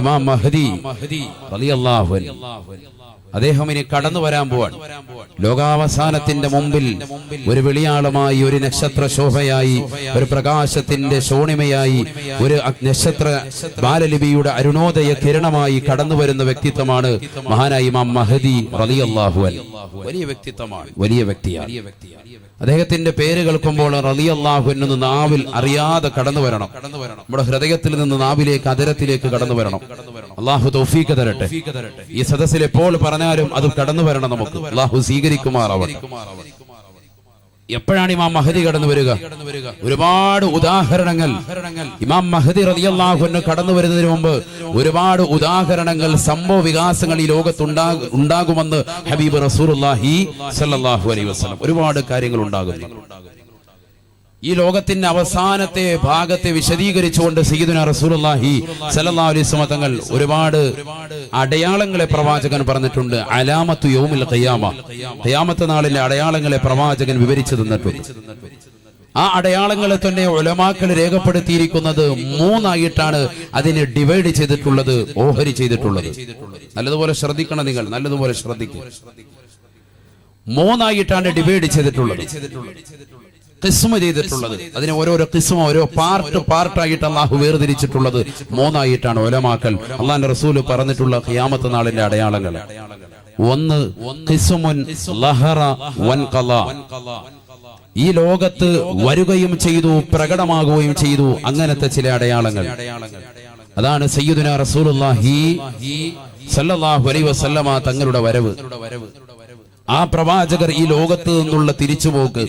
ഇമാം മഹ്ദി റളിയല്ലാഹു അൻഹു അദ്ദേഹം ഇനി കടന്നു വരാൻ പോവാൻ ലോകാവസാനത്തിന്റെ മുമ്പിൽ ഒരു വെളിയാളമായി, ഒരു നക്ഷത്ര ശോഭയായി, ഒരു പ്രകാശത്തിന്റെ ശോണിമയായി, ഒരു നക്ഷത്ര ബാലലിപിയുടെ അരുണോദയ കിരണമായി കടന്നു വരുന്ന വ്യക്തിത്വമാണ് മഹാനായ ഇമാം മഹ്ദി റളിയല്ലാഹു അൻഹു. വലിയ വ്യക്തിത്വമാണ്, വലിയ വ്യക്തിയാണ്. അദ്ദേഹത്തിന്റെ പേര് കേൾക്കുമ്പോൾ റളിയല്ലാഹു അൻഹു നാവിൽ അറിയാതെ കടന്നു വരണം. നമ്മുടെ ഹൃദയത്തിൽ നിന്ന് നാവിലേക്ക്, അതരത്തിലേക്ക് കടന്നു വരണം. അള്ളാഹു തൗഫീഖ് തരട്ടെ. ഈ സദസ്സിൽ എപ്പോൾ പറഞ്ഞാലും അത് കടന്നു വരണം. നമുക്ക് അള്ളാഹു സ്വീകരിക്കുമാറാവട്ടെ. എപ്പോഴാണ് ഇമാം മഹ്ദി കടന്നു വരിക? ഒരുപാട് ഉദാഹരണങ്ങൾ ഇമാം മഹ്ദി റളിയല്ലാഹു അൻഹു കടന്നു വരുന്നതിന് മുമ്പ് ഒരുപാട് ഉദാഹരണങ്ങൾ, സംഭവ വികാസങ്ങൾ ഈ ലോകത്ത് ഉണ്ടാകുമെന്ന് ഹബീബ് റസൂലുള്ളാഹി സ്വല്ലല്ലാഹു അലൈഹി വസല്ലം ഒരുപാട് കാര്യങ്ങൾ ഉണ്ടാകുന്നു. ഈ ലോകത്തിന്റെ അവസാനത്തെ ഭാഗത്തെ വിശദീകരിച്ചുകൊണ്ട് സയ്യിദുനാ റസൂലുള്ളാഹി സ്വല്ലല്ലാഹു അലൈഹി വസല്ലം തങ്ങൾ ഒരുപാട് അടയാളങ്ങളെ പ്രവാചകൻ പറഞ്ഞിട്ടുണ്ട്. അലാമത്തു യൗമിൽ ഖിയാമ, ഖിയാമത്ത് നാളിലെ അടയാളങ്ങളെ പ്രവാചകൻ വിവരിച്ചു തന്നിട്ടുണ്ട്. ആ അടയാളങ്ങളെ തന്നെ ഉലമാക്കൾ രേഖപ്പെടുത്തിയിരിക്കുന്നത് മൂന്നായിട്ടാണ് അതിനെ ഡിവൈഡ് ചെയ്തിട്ടുള്ളത്, ഓഹരി ചെയ്തിട്ടുള്ളത്. നല്ലതുപോലെ ശ്രദ്ധിക്കണം, നിങ്ങൾ നല്ലതുപോലെ ശ്രദ്ധിക്കുക. മൂന്നായിട്ടാണ് ഡിവൈഡ് ചെയ്തിട്ടുള്ളത്, ഖിസ്മ ചെയ്തിട്ടുള്ളത്. അതിനെ ഓരോരോ ഖിസ്മ, ഓരോ പാർട്ടായിട്ട് അള്ളാഹു വേർതിരിച്ചിട്ടുള്ളത് മൂന്നായിട്ടാണ് ഉലമാക്കൾ അള്ളാഹുവിന്റെ റസൂൽ പറഞ്ഞിട്ടുള്ള ഖിയാമത്ത് നാളിന്റെ അടയാളങ്ങൾ. ഒന്ന് ഖിസ്മുൻ ലഹറ വൻഖല, ഈ ലോകത്ത് വരികയും ചെയ്തു, പ്രകടമാകുകയും ചെയ്തു, അങ്ങനത്തെ ചില അടയാളങ്ങൾ. അതാണ് സയ്യിദുനാ റസൂലുള്ളാഹി സ്വല്ലല്ലാഹു അലൈഹി വസല്ലമ തങ്ങളുടെ വരവ്. ആ പ്രവാചകർ ഈ ലോകത്ത് നിന്നുള്ള തിരിച്ചുപോക്ക്,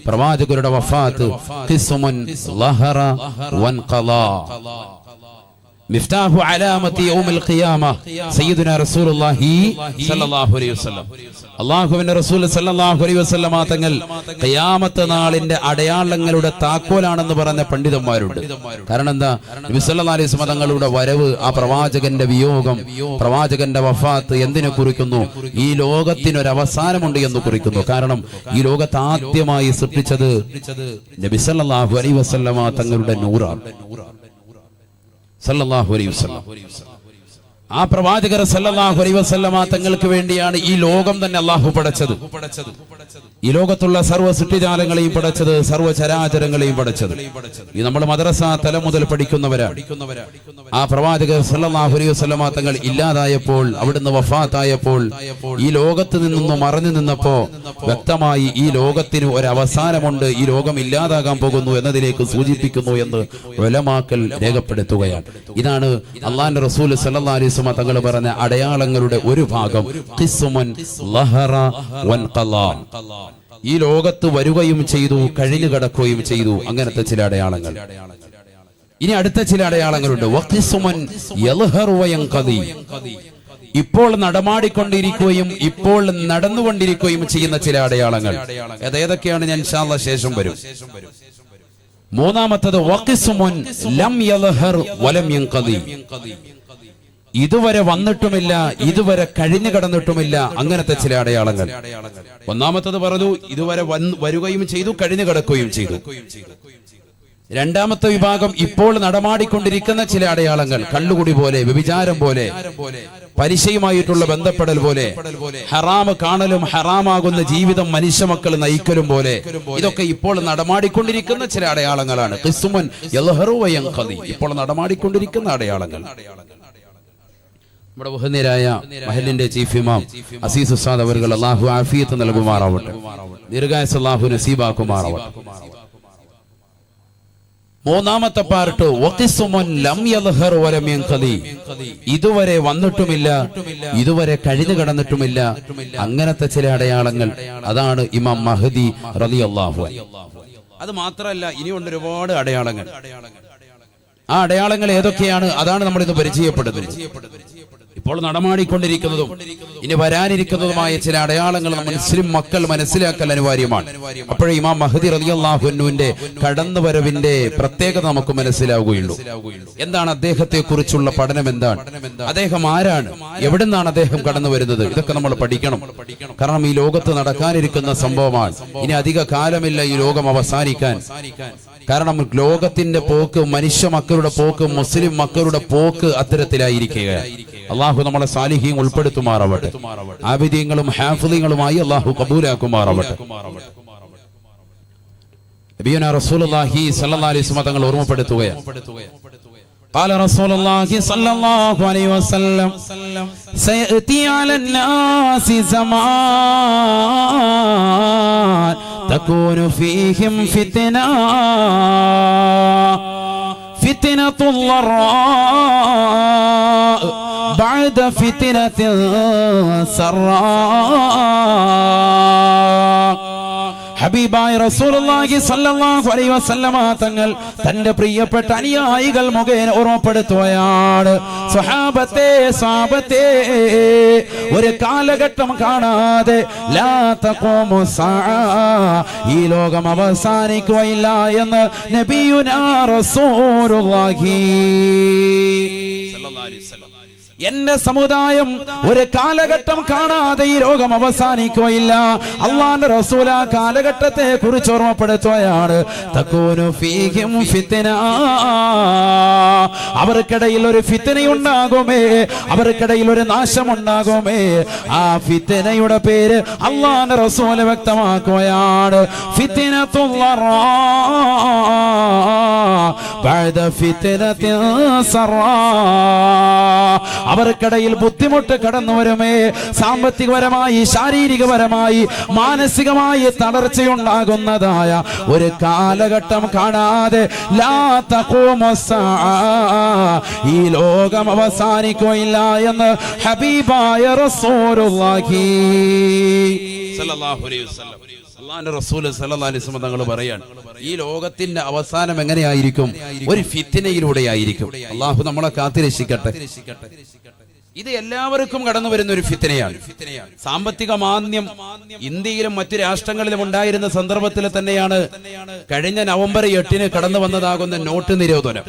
പ്രവാചകരുടെ വഫാത്ത്. ഖിസ്മുൻ ലഹറ വൻഖല, മിഫ്താഹു അലാമത്തി യൗമിൽ ഖിയാമ സയ്യിദുനാ റസൂലുള്ളാഹി സ്വല്ലല്ലാഹു അലൈഹി വസല്ലം. അല്ലാഹുവിന്റെ റസൂൽ സ്വല്ലല്ലാഹു അലൈഹി വസല്ലമ തങ്ങൾ ഖിയാമത്ത് നാളിന്റെ അടയാളങ്ങളുടെ താക്കോലാണെന്ന് പറഞ്ഞ പണ്ഡിതന്മാരുണ്ട്. കാരണം എന്താ? നബി സല്ലല്ലാഹു അലൈഹി വസല്ലം തങ്ങളുടെ വരവ്, ആ പ്രവാചകന്റെ വിയോഗം, പ്രവാചകന്റെ വഫാത്ത് എന്തിനെ കുറിക്കുന്നു? ഈ ലോകത്തിനൊരു അവസാനമുണ്ട് എന്ന് കുറിക്കുന്നു. കാരണം ഈ ലോകത്ത് ആദ്യമായി സൃഷ്ടിച്ചത് നബി സല്ലല്ലാഹു അലൈഹി വസല്ലമ തങ്ങളുടെ നൂറാണ്. സല്ലല്ലാഹു അലൈഹി വസല്ലം. ആ പ്രവാചകർ സല്ലല്ലാഹു അലൈഹി വസല്ലമ തങ്ങൾക്ക് വേണ്ടിയാണ് ഈ ലോകം തന്നെ അല്ലാഹു പടച്ചത്. ഈ ലോകത്തുള്ള സർവ്വ സൃഷ്ടിജാലങ്ങളെയും പടച്ചത്, സർവ്വ ചരാചരങ്ങളെയും പടച്ചത്. ഈ നമ്മൾ മദ്രസ തലം മുതൽ പഠിക്കുന്നവരാണ്. ആ പ്രവാചകർ സല്ലല്ലാഹു അലൈഹി വസല്ലമ തങ്ങൾ ഇല്ലാതായപ്പോൾ, അവിടുന്ന് വഫാത്തായപ്പോൾ, ഈ ലോകത്ത് നിന്നൊന്ന് മറഞ്ഞു നിന്നപ്പോ വ്യക്തമായി ഈ ലോകത്തിന് ഒരു അവസാനമുണ്ട്, ഈ ലോകം ഇല്ലാതാകാൻ പോകുന്നു എന്നതിലേക്ക് സൂചിപ്പിക്കുന്നു എന്ന് ഉലമാക്കൾ രേഖപ്പെടുത്തുകയാണ്. ഇതാണ് അല്ലാഹുവിന്റെ റസൂൽ സല്ലല്ലാഹു അലൈഹി വസല്ലം തങ്ങൾ പറഞ്ഞ അടയാളങ്ങളുടെ ഒരു ഭാഗം. ഖിസ്മുൻ ലഹറ വൻഖല, ഈ ലോകത്ത് വരികയും ചെയ്തു, കഴിഞ്ഞു കിടക്കുകയും ചെയ്തു, അങ്ങനത്തെ ചില അടയാളങ്ങൾ. ഇനി അടുത്ത ചില അടയാളങ്ങളുണ്ട്. വഖിസ്മുൻ യൽഹറു വയൻഖദി, ഇപ്പോൾ നടമാടിക്കൊണ്ടിരിക്കുകയും ഇപ്പോൾ നടന്നുകൊണ്ടിരിക്കുകയും ചെയ്യുന്ന ചില അടയാളങ്ങൾ. ഏതൊക്കെയാണ് ഞാൻ ഇൻഷാ അല്ലാഹ് ശേഷം വരും. മൂന്നാമത്തത് വഖിസ്മുൻ ലം യൽഹർ വലം യൻഖദി, ഇതുവരെ വന്നിട്ടുമില്ല, ഇതുവരെ കഴിഞ്ഞു കടന്നിട്ടുമില്ല, അങ്ങനത്തെ ചില അടയാളങ്ങൾ. ഒന്നാമത്തത് പറഞ്ഞു, ഇതുവരെ വരികയും ചെയ്തു, കഴിഞ്ഞു കിടക്കുകയും ചെയ്തു. രണ്ടാമത്തെ വിഭാഗം ഇപ്പോൾ നടമാടിക്കൊണ്ടിരിക്കുന്ന ചില അടയാളങ്ങൾ. കള്ളുകുടി പോലെ, വ്യഭിചാരം പോലെ, പരിശയുമായിട്ടുള്ള ബന്ധപ്പെടൽ പോലെ, ഹറാമ് കാണലും ഹറാമാകുന്ന ജീവിതം മനുഷ്യ മക്കൾ നയിക്കലും പോലെ, ഇതൊക്കെ ഇപ്പോൾ നടമാടിക്കൊണ്ടിരിക്കുന്ന ചില അടയാളങ്ങളാണ്. ഖിസ്മുൻ യൽഹറു വയൻഖദി, ഇപ്പോൾ നടമാടിക്കൊണ്ടിരിക്കുന്ന അടയാളങ്ങൾ. നമ്മുടെ ബഹുമാന്യരായ മഹല്ലിന്റെ ചീഫ് ഇമാം അസീസ് ഉസ്താദ് അവർകൾ അല്ലാഹു ആഫിയത്ത് നൽകുമാറാവട്ടെ, ദീർഘായുസ്സ് അല്ലാഹു നസീബാക്കുമാറാവട്ടെ. മൂന്നാമത്തെ പാർട്ട് വഖിസ്മുൻ ലം യൽഹർ വലം യൻഖദി, ഇതുവരെ വന്നിട്ടുമില്ല, ഇതുവരെ കഴിഞ്ഞു കടന്നിട്ടുമില്ല, അങ്ങനത്തെ ചില അടയാളങ്ങൾ. അതാണ് ഇമാം മഹ്ദി റളിയല്ലാഹു അൻഹു. അത് മാത്രമല്ല, ഇനിയുണ്ട് ഒരുപാട് അടയാളങ്ങൾ. ആ അടയാളങ്ങൾ ഏതൊക്കെയാണ്? അതാണ് നമ്മൾ ഇന്ന് പരിചയപ്പെടുന്നത്. ഇപ്പോൾ നടമാടിക്കൊണ്ടിരിക്കുന്നതും ഇനി വരാനിരിക്കുന്നതുമായ ചില അടയാളങ്ങൾ മുസ്ലിം മക്കൾ മനസ്സിലാക്കൽ അനിവാര്യമാണ്. അപ്പോഴേ ഇമാം മഹ്ദി റളിയല്ലാഹു അൻഹുവിന്റെ കടന്നുവരവിന്റെ പ്രത്യേകത നമുക്ക് മനസ്സിലാവുകയുള്ളൂ. എന്താണ് അദ്ദേഹത്തെ കുറിച്ചുള്ള പഠനം? എന്താണ് അദ്ദേഹം? ആരാണ്? എവിടുന്നാണ് അദ്ദേഹം കടന്നു വരുന്നത്? ഇതൊക്കെ നമ്മൾ പഠിക്കണം. കാരണം ഈ ലോകത്ത് നടക്കാനിരിക്കുന്ന സംഭവമാണ്. ഇനി അധിക കാലമില്ല ഈ ലോകം അവസാനിക്കാൻ. കാരണം ലോകത്തിന്റെ പോക്ക്, മനുഷ്യ മക്കളുടെ പോക്ക്, മുസ്ലിം മക്കളുടെ പോക്ക് അത്തരത്തിലായിരിക്കുക. അള്ളാഹു നമ്മളെ സാലിഹീൻ ഉൾപ്പെടുത്തുമാറാവട്ടെ. ആബിദീങ്ങളും ഹാഫിളീങ്ങളുമായി അള്ളാഹു കബൂലാക്കുമാറാവട്ടെ. നബിയുനാ റസൂലുള്ളാഹി സ്വല്ലല്ലാഹു അലൈഹി വസല്ലം തങ്ങൾ ഓർമ്മപ്പെടുത്തുകയാണ്. قال رسول الله صلى الله عليه وسلم سيأتي على الناس زمان تكون فيهم فتنة الضراء بعد فتنة السراء. ഹബീബായ റസൂലുള്ളാഹി സ്വല്ലല്ലാഹു അലൈഹി വസല്ലമ തങ്ങൾ തന്റെ പ്രിയപ്പെട്ട അനുയായികൾ മുഖേന ഓർമ്മപ്പെടുത്തുകയാണ്. സ്വഹാബത്തെ ഒരു കാലഘട്ടം കാണാതെ ലാ തഖൂമു സഅ, ഈ ലോകം അവസാനിക്കുകയില്ല എന്ന് നബിയുനാ റസൂലുള്ളാഹി സ്വല്ലല്ലാഹു അലൈഹി വസല്ലം. എന്റെ സമുദായം ഒരു കാലഘട്ടം കാണാതെ ഈ ലോകം അവസാനിക്കുകയില്ല. അള്ളാന്റെ റസൂൽ ആ കാലഘട്ടത്തെ കുറിച്ച് ഓർമ്മപ്പെടുത്തുകയാണ്. തകൂനു ഫീഹിം ഫിത്ന, അവർക്കിടയിൽ ഒരു ഫിത്നയുണ്ടാകുമേ, അവർക്കിടയിൽ ഒരു നാശമുണ്ടാകുമേ. ആ ഫിത്നയുടെ പേര് അള്ളാന്റെ റസൂൽ വ്യക്തമാക്കുകയാണ്. ഫിത്നത്തുൽ ളറാ ബഅദ ഫിത്നത്തിൻ സറാ, അവർക്കിടയിൽ ബുദ്ധിമുട്ട് കടന്നു വരുമേ. സാമ്പത്തികപരമായി, ശാരീരികപരമായി, മാനസികമായി തളർച്ചയുണ്ടാകുന്നതായ ഒരു കാലഘട്ടം കാണാതെ ലാ തഖൂമു സഅ, ഈ ലോകം അവസാനിക്കുകയില്ല എന്ന് ഹബീബായ റസൂലുള്ളാഹി സ്വല്ലല്ലാഹു അലൈഹി വസല്ലം. അല്ലാഹുവിന്റെ റസൂൽ സ്വല്ലല്ലാഹു അലൈഹി വസല്ലം തങ്ങൾ പറയാണ്, ഈ ലോകത്തിന്റെ അവസാനം എങ്ങനെയായിരിക്കും? ഒരു ഫിത്നയിലൂടെയായിരിക്കും. അള്ളാഹു നമ്മളെ കാത്തിരക്ഷിക്കട്ടെ. ഇത് എല്ലാവർക്കും കടന്നു വരുന്ന ഒരു ഫിത്നയാണ്. സാമ്പത്തിക മാന്ദ്യം ഇന്ത്യയിലും മറ്റു രാഷ്ട്രങ്ങളിലും ഉണ്ടായിരുന്ന സന്ദർഭത്തിൽ തന്നെയാണ് കഴിഞ്ഞ നവംബർ 8 കടന്നു വന്നതാകുന്ന നോട്ട് നിരോധനം.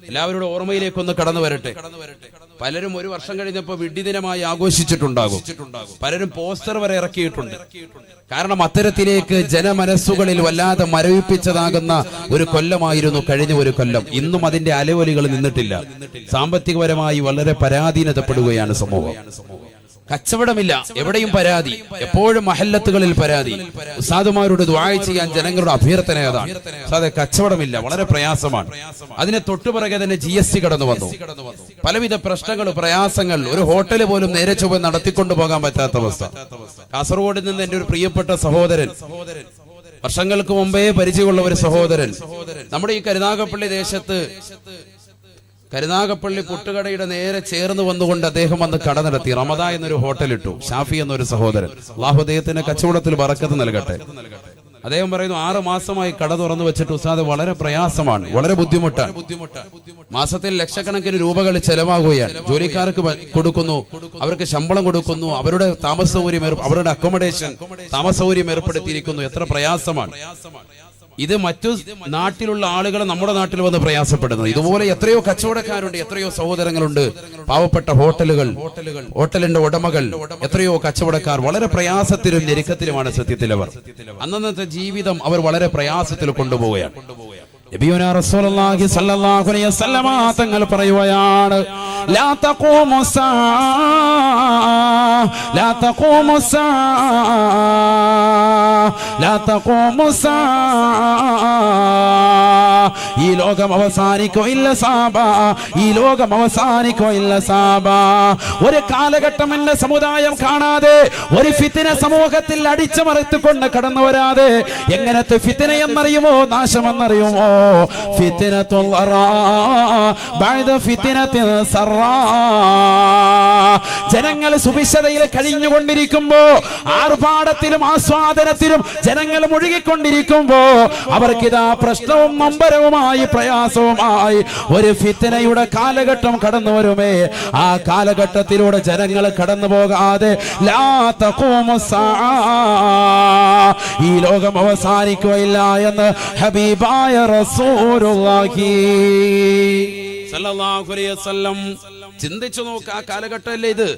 എല്ലാവരുടെ ഓർമ്മയിലേക്കൊന്ന് കടന്നു വരട്ടെ. പലരും ഒരു വർഷം കഴിഞ്ഞപ്പോൾ വിഡ്ഢിദിനമായി ആഘോഷിച്ചിട്ടുണ്ടാകും. പലരും പോസ്റ്റർ വരെ ഇറക്കിയിട്ടുണ്ട്. കാരണം അത്തരത്തിലേക്ക് ജനമനസ്സുകളിൽ വല്ലാതെ മരവിപ്പിച്ചതാകുന്ന ഒരു കൊല്ലമായിരുന്നു കഴിഞ്ഞ ഒരു കൊല്ലം. ഇന്നും അതിന്റെ അലവലികൾ നിന്നിട്ടില്ല. സാമ്പത്തികപരമായി വളരെ പരാധീനതപ്പെടുകയാണ് സമൂഹം. കച്ചവടമില്ല, എവിടെയും പരാതി, എപ്പോഴും മഹല്ലത്തുകളിൽ പരാതി. ഉസ്താദുമാരോട് ദുആ ചെയ്യാൻ ജനങ്ങളുടെ അഭ്യർത്ഥന അതാണ്. ഉസ്താദേ, കച്ചവടമില്ല, വളരെ പ്രയാസമാണ്. അതിനെ തൊട്ടുപിറകെ തന്നെ GST കടന്നു വന്നു. പലവിധ പ്രശ്നങ്ങൾ, പ്രയാസങ്ങൾ. ഒരു ഹോട്ടൽ പോലും നേരെ ചൊവ്വെ നടത്തിക്കൊണ്ടു പോകാൻ പറ്റാത്ത അവസ്ഥ. കാസർഗോഡ് നിന്ന് എന്റെ ഒരു പ്രിയപ്പെട്ട സഹോദരൻ, വർഷങ്ങൾക്ക് മുമ്പേ പരിചയമുള്ള ഒരു സഹോദരൻ, നമ്മുടെ ഈ കരുനാഗപ്പള്ളി ദേശത്ത് കരുനാഗപ്പള്ളി പുട്ടുകടയുടെ നേരെ ചേർന്ന് വന്നുകൊണ്ട് അദ്ദേഹം വന്ന് കട നടത്തി. റമദാ എന്നൊരു ഹോട്ടലിട്ടു. ഷാഫി എന്നൊരു സഹോദരൻ, അല്ലാഹു അദ്ദേഹത്തിന്റെ കച്ചവടത്തിൽ ബറക്കത്ത് നൽകട്ടെ. അദ്ദേഹം പറയുന്നു, 6 മാസമായി കട തുറന്നു വെച്ചിട്ട് ഉസ്താദ് വളരെ പ്രയാസമാണ്, വളരെ ബുദ്ധിമുട്ടാണ്. മാസത്തിൽ ലക്ഷക്കണക്കിന് രൂപകൾ ചെലവാകുകയാണ്. ജോലിക്കാർക്ക് കൊടുക്കുന്നു, അവർക്ക് ശമ്പളം കൊടുക്കുന്നു, അവരുടെ താമസ സൗകര്യം, അവരുടെ അക്കോമഡേഷൻ, താമസ സൗകര്യം ഏർപ്പെടുത്തിയിരിക്കുന്നു. എത്ര പ്രയാസമാണ് ഇത്! മറ്റു നാട്ടിലുള്ള ആളുകൾ നമ്മുടെ നാട്ടിൽ വന്ന് പ്രയാസപ്പെടുന്നത്. ഇതുപോലെ എത്രയോ കച്ചവടക്കാരുണ്ട്, എത്രയോ സഹോദരങ്ങളുണ്ട്. പാവപ്പെട്ട ഹോട്ടലിന്റെ ഉടമകൾ, എത്രയോ കച്ചവടക്കാർ വളരെ പ്രയാസത്തിലും ഞെരുക്കത്തിലുമാണ് സത്യത്തിൽ അവർ. അന്നത്തെ ജീവിതം അവർ വളരെ പ്രയാസത്തിൽ കൊണ്ടുപോവുകയാണ്. നബിയുനാ റസൂലുള്ളാഹി സ്വല്ലല്ലാഹു അലൈഹി വസല്ലം തങ്ങൾ പറയുകയാണ്, ലാ തഖൂമു സഅ, ലാ തഖൂമു സഅ, ലാ തഖൂമു സഅ, ഈ ലോകം അവസാനിക്കുകയില്ല സാബ, ഈ ലോകം അവസാനിക്കുകയില്ല സാബ. ഒരു കാലഘട്ടം എന്റെ സമുദായം കാണാതെ, ഒരു ഫിത്ന സമൂഹത്തിൽ അടിച്ചമർത്തിക്കൊണ്ട് കടന്നു വരാതെ. എങ്ങനത്തെ ഫിത്ന എന്നറിയുമോ? നാശമെന്നറിയുമോ? ഫിത്നത്തുൽ ളറാ ബഅദ ഫിത്നത്തിൻ സറാ. ജനങ്ങൾ സുഭിക്ഷതയിൽ കഴിഞ്ഞുകൊണ്ടിരിക്കുമ്പോ, ആർഭാടത്തിലും ആസ്വാദനത്തിലും ജനങ്ങൾ മുഴുകിക്കൊണ്ടിരിക്കുമ്പോ, അവർക്കിതാ പ്രശ്നവും നൊമ്പരവുമായി, പ്രയാസവുമായി ഒരു ഫിത്നയുടെ കാലഘട്ടം കടന്നു വരുമേ. ആ കാലഘട്ടത്തിലൂടെ ജനങ്ങൾ കടന്നു പോകാതെ ലാ തഖൂമു സഅ, ഈ ലോകം അവസാനിക്കുകയില്ല എന്ന് ഹബീബായ റസൂലുള്ളാഹി സ്വല്ലല്ലാഹു അലൈഹി വസല്ലം. ചിന്തിച്ചു നോക്ക്, ആ കാലഘട്ടമല്ലേ ഇത്?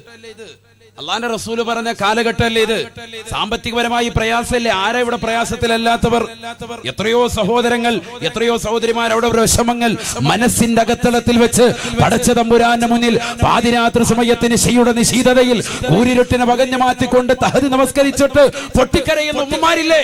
അള്ളാന്റെ റസൂല് പറഞ്ഞ കാലഘട്ടമല്ലേ ഇത്? സാമ്പത്തികപരമായി പ്രയാസമല്ലേ? ആരാ ഇവിടെ പ്രയാസത്തിലല്ലാത്തവർ? എത്രയോ സഹോദരങ്ങൾ, എത്രയോ സഹോദരിമാർ അവിടെ വിഷമങ്ങൾ മനസ്സിന്റെ അകത്തളത്തിൽ വെച്ച് പടച്ച തമ്പുരാന്റെ മുന്നിൽ പാതിരാത്രി സമയത്തിന് ശിയുടെ നിശീതതയിൽ കൂരിരുട്ടിനെ വകഞ്ഞു മാറ്റിക്കൊണ്ട് തഹദ് നമസ്കരിച്ചിട്ട് പൊട്ടിക്കരയുന്ന ഉമ്മമാരില്ലേ?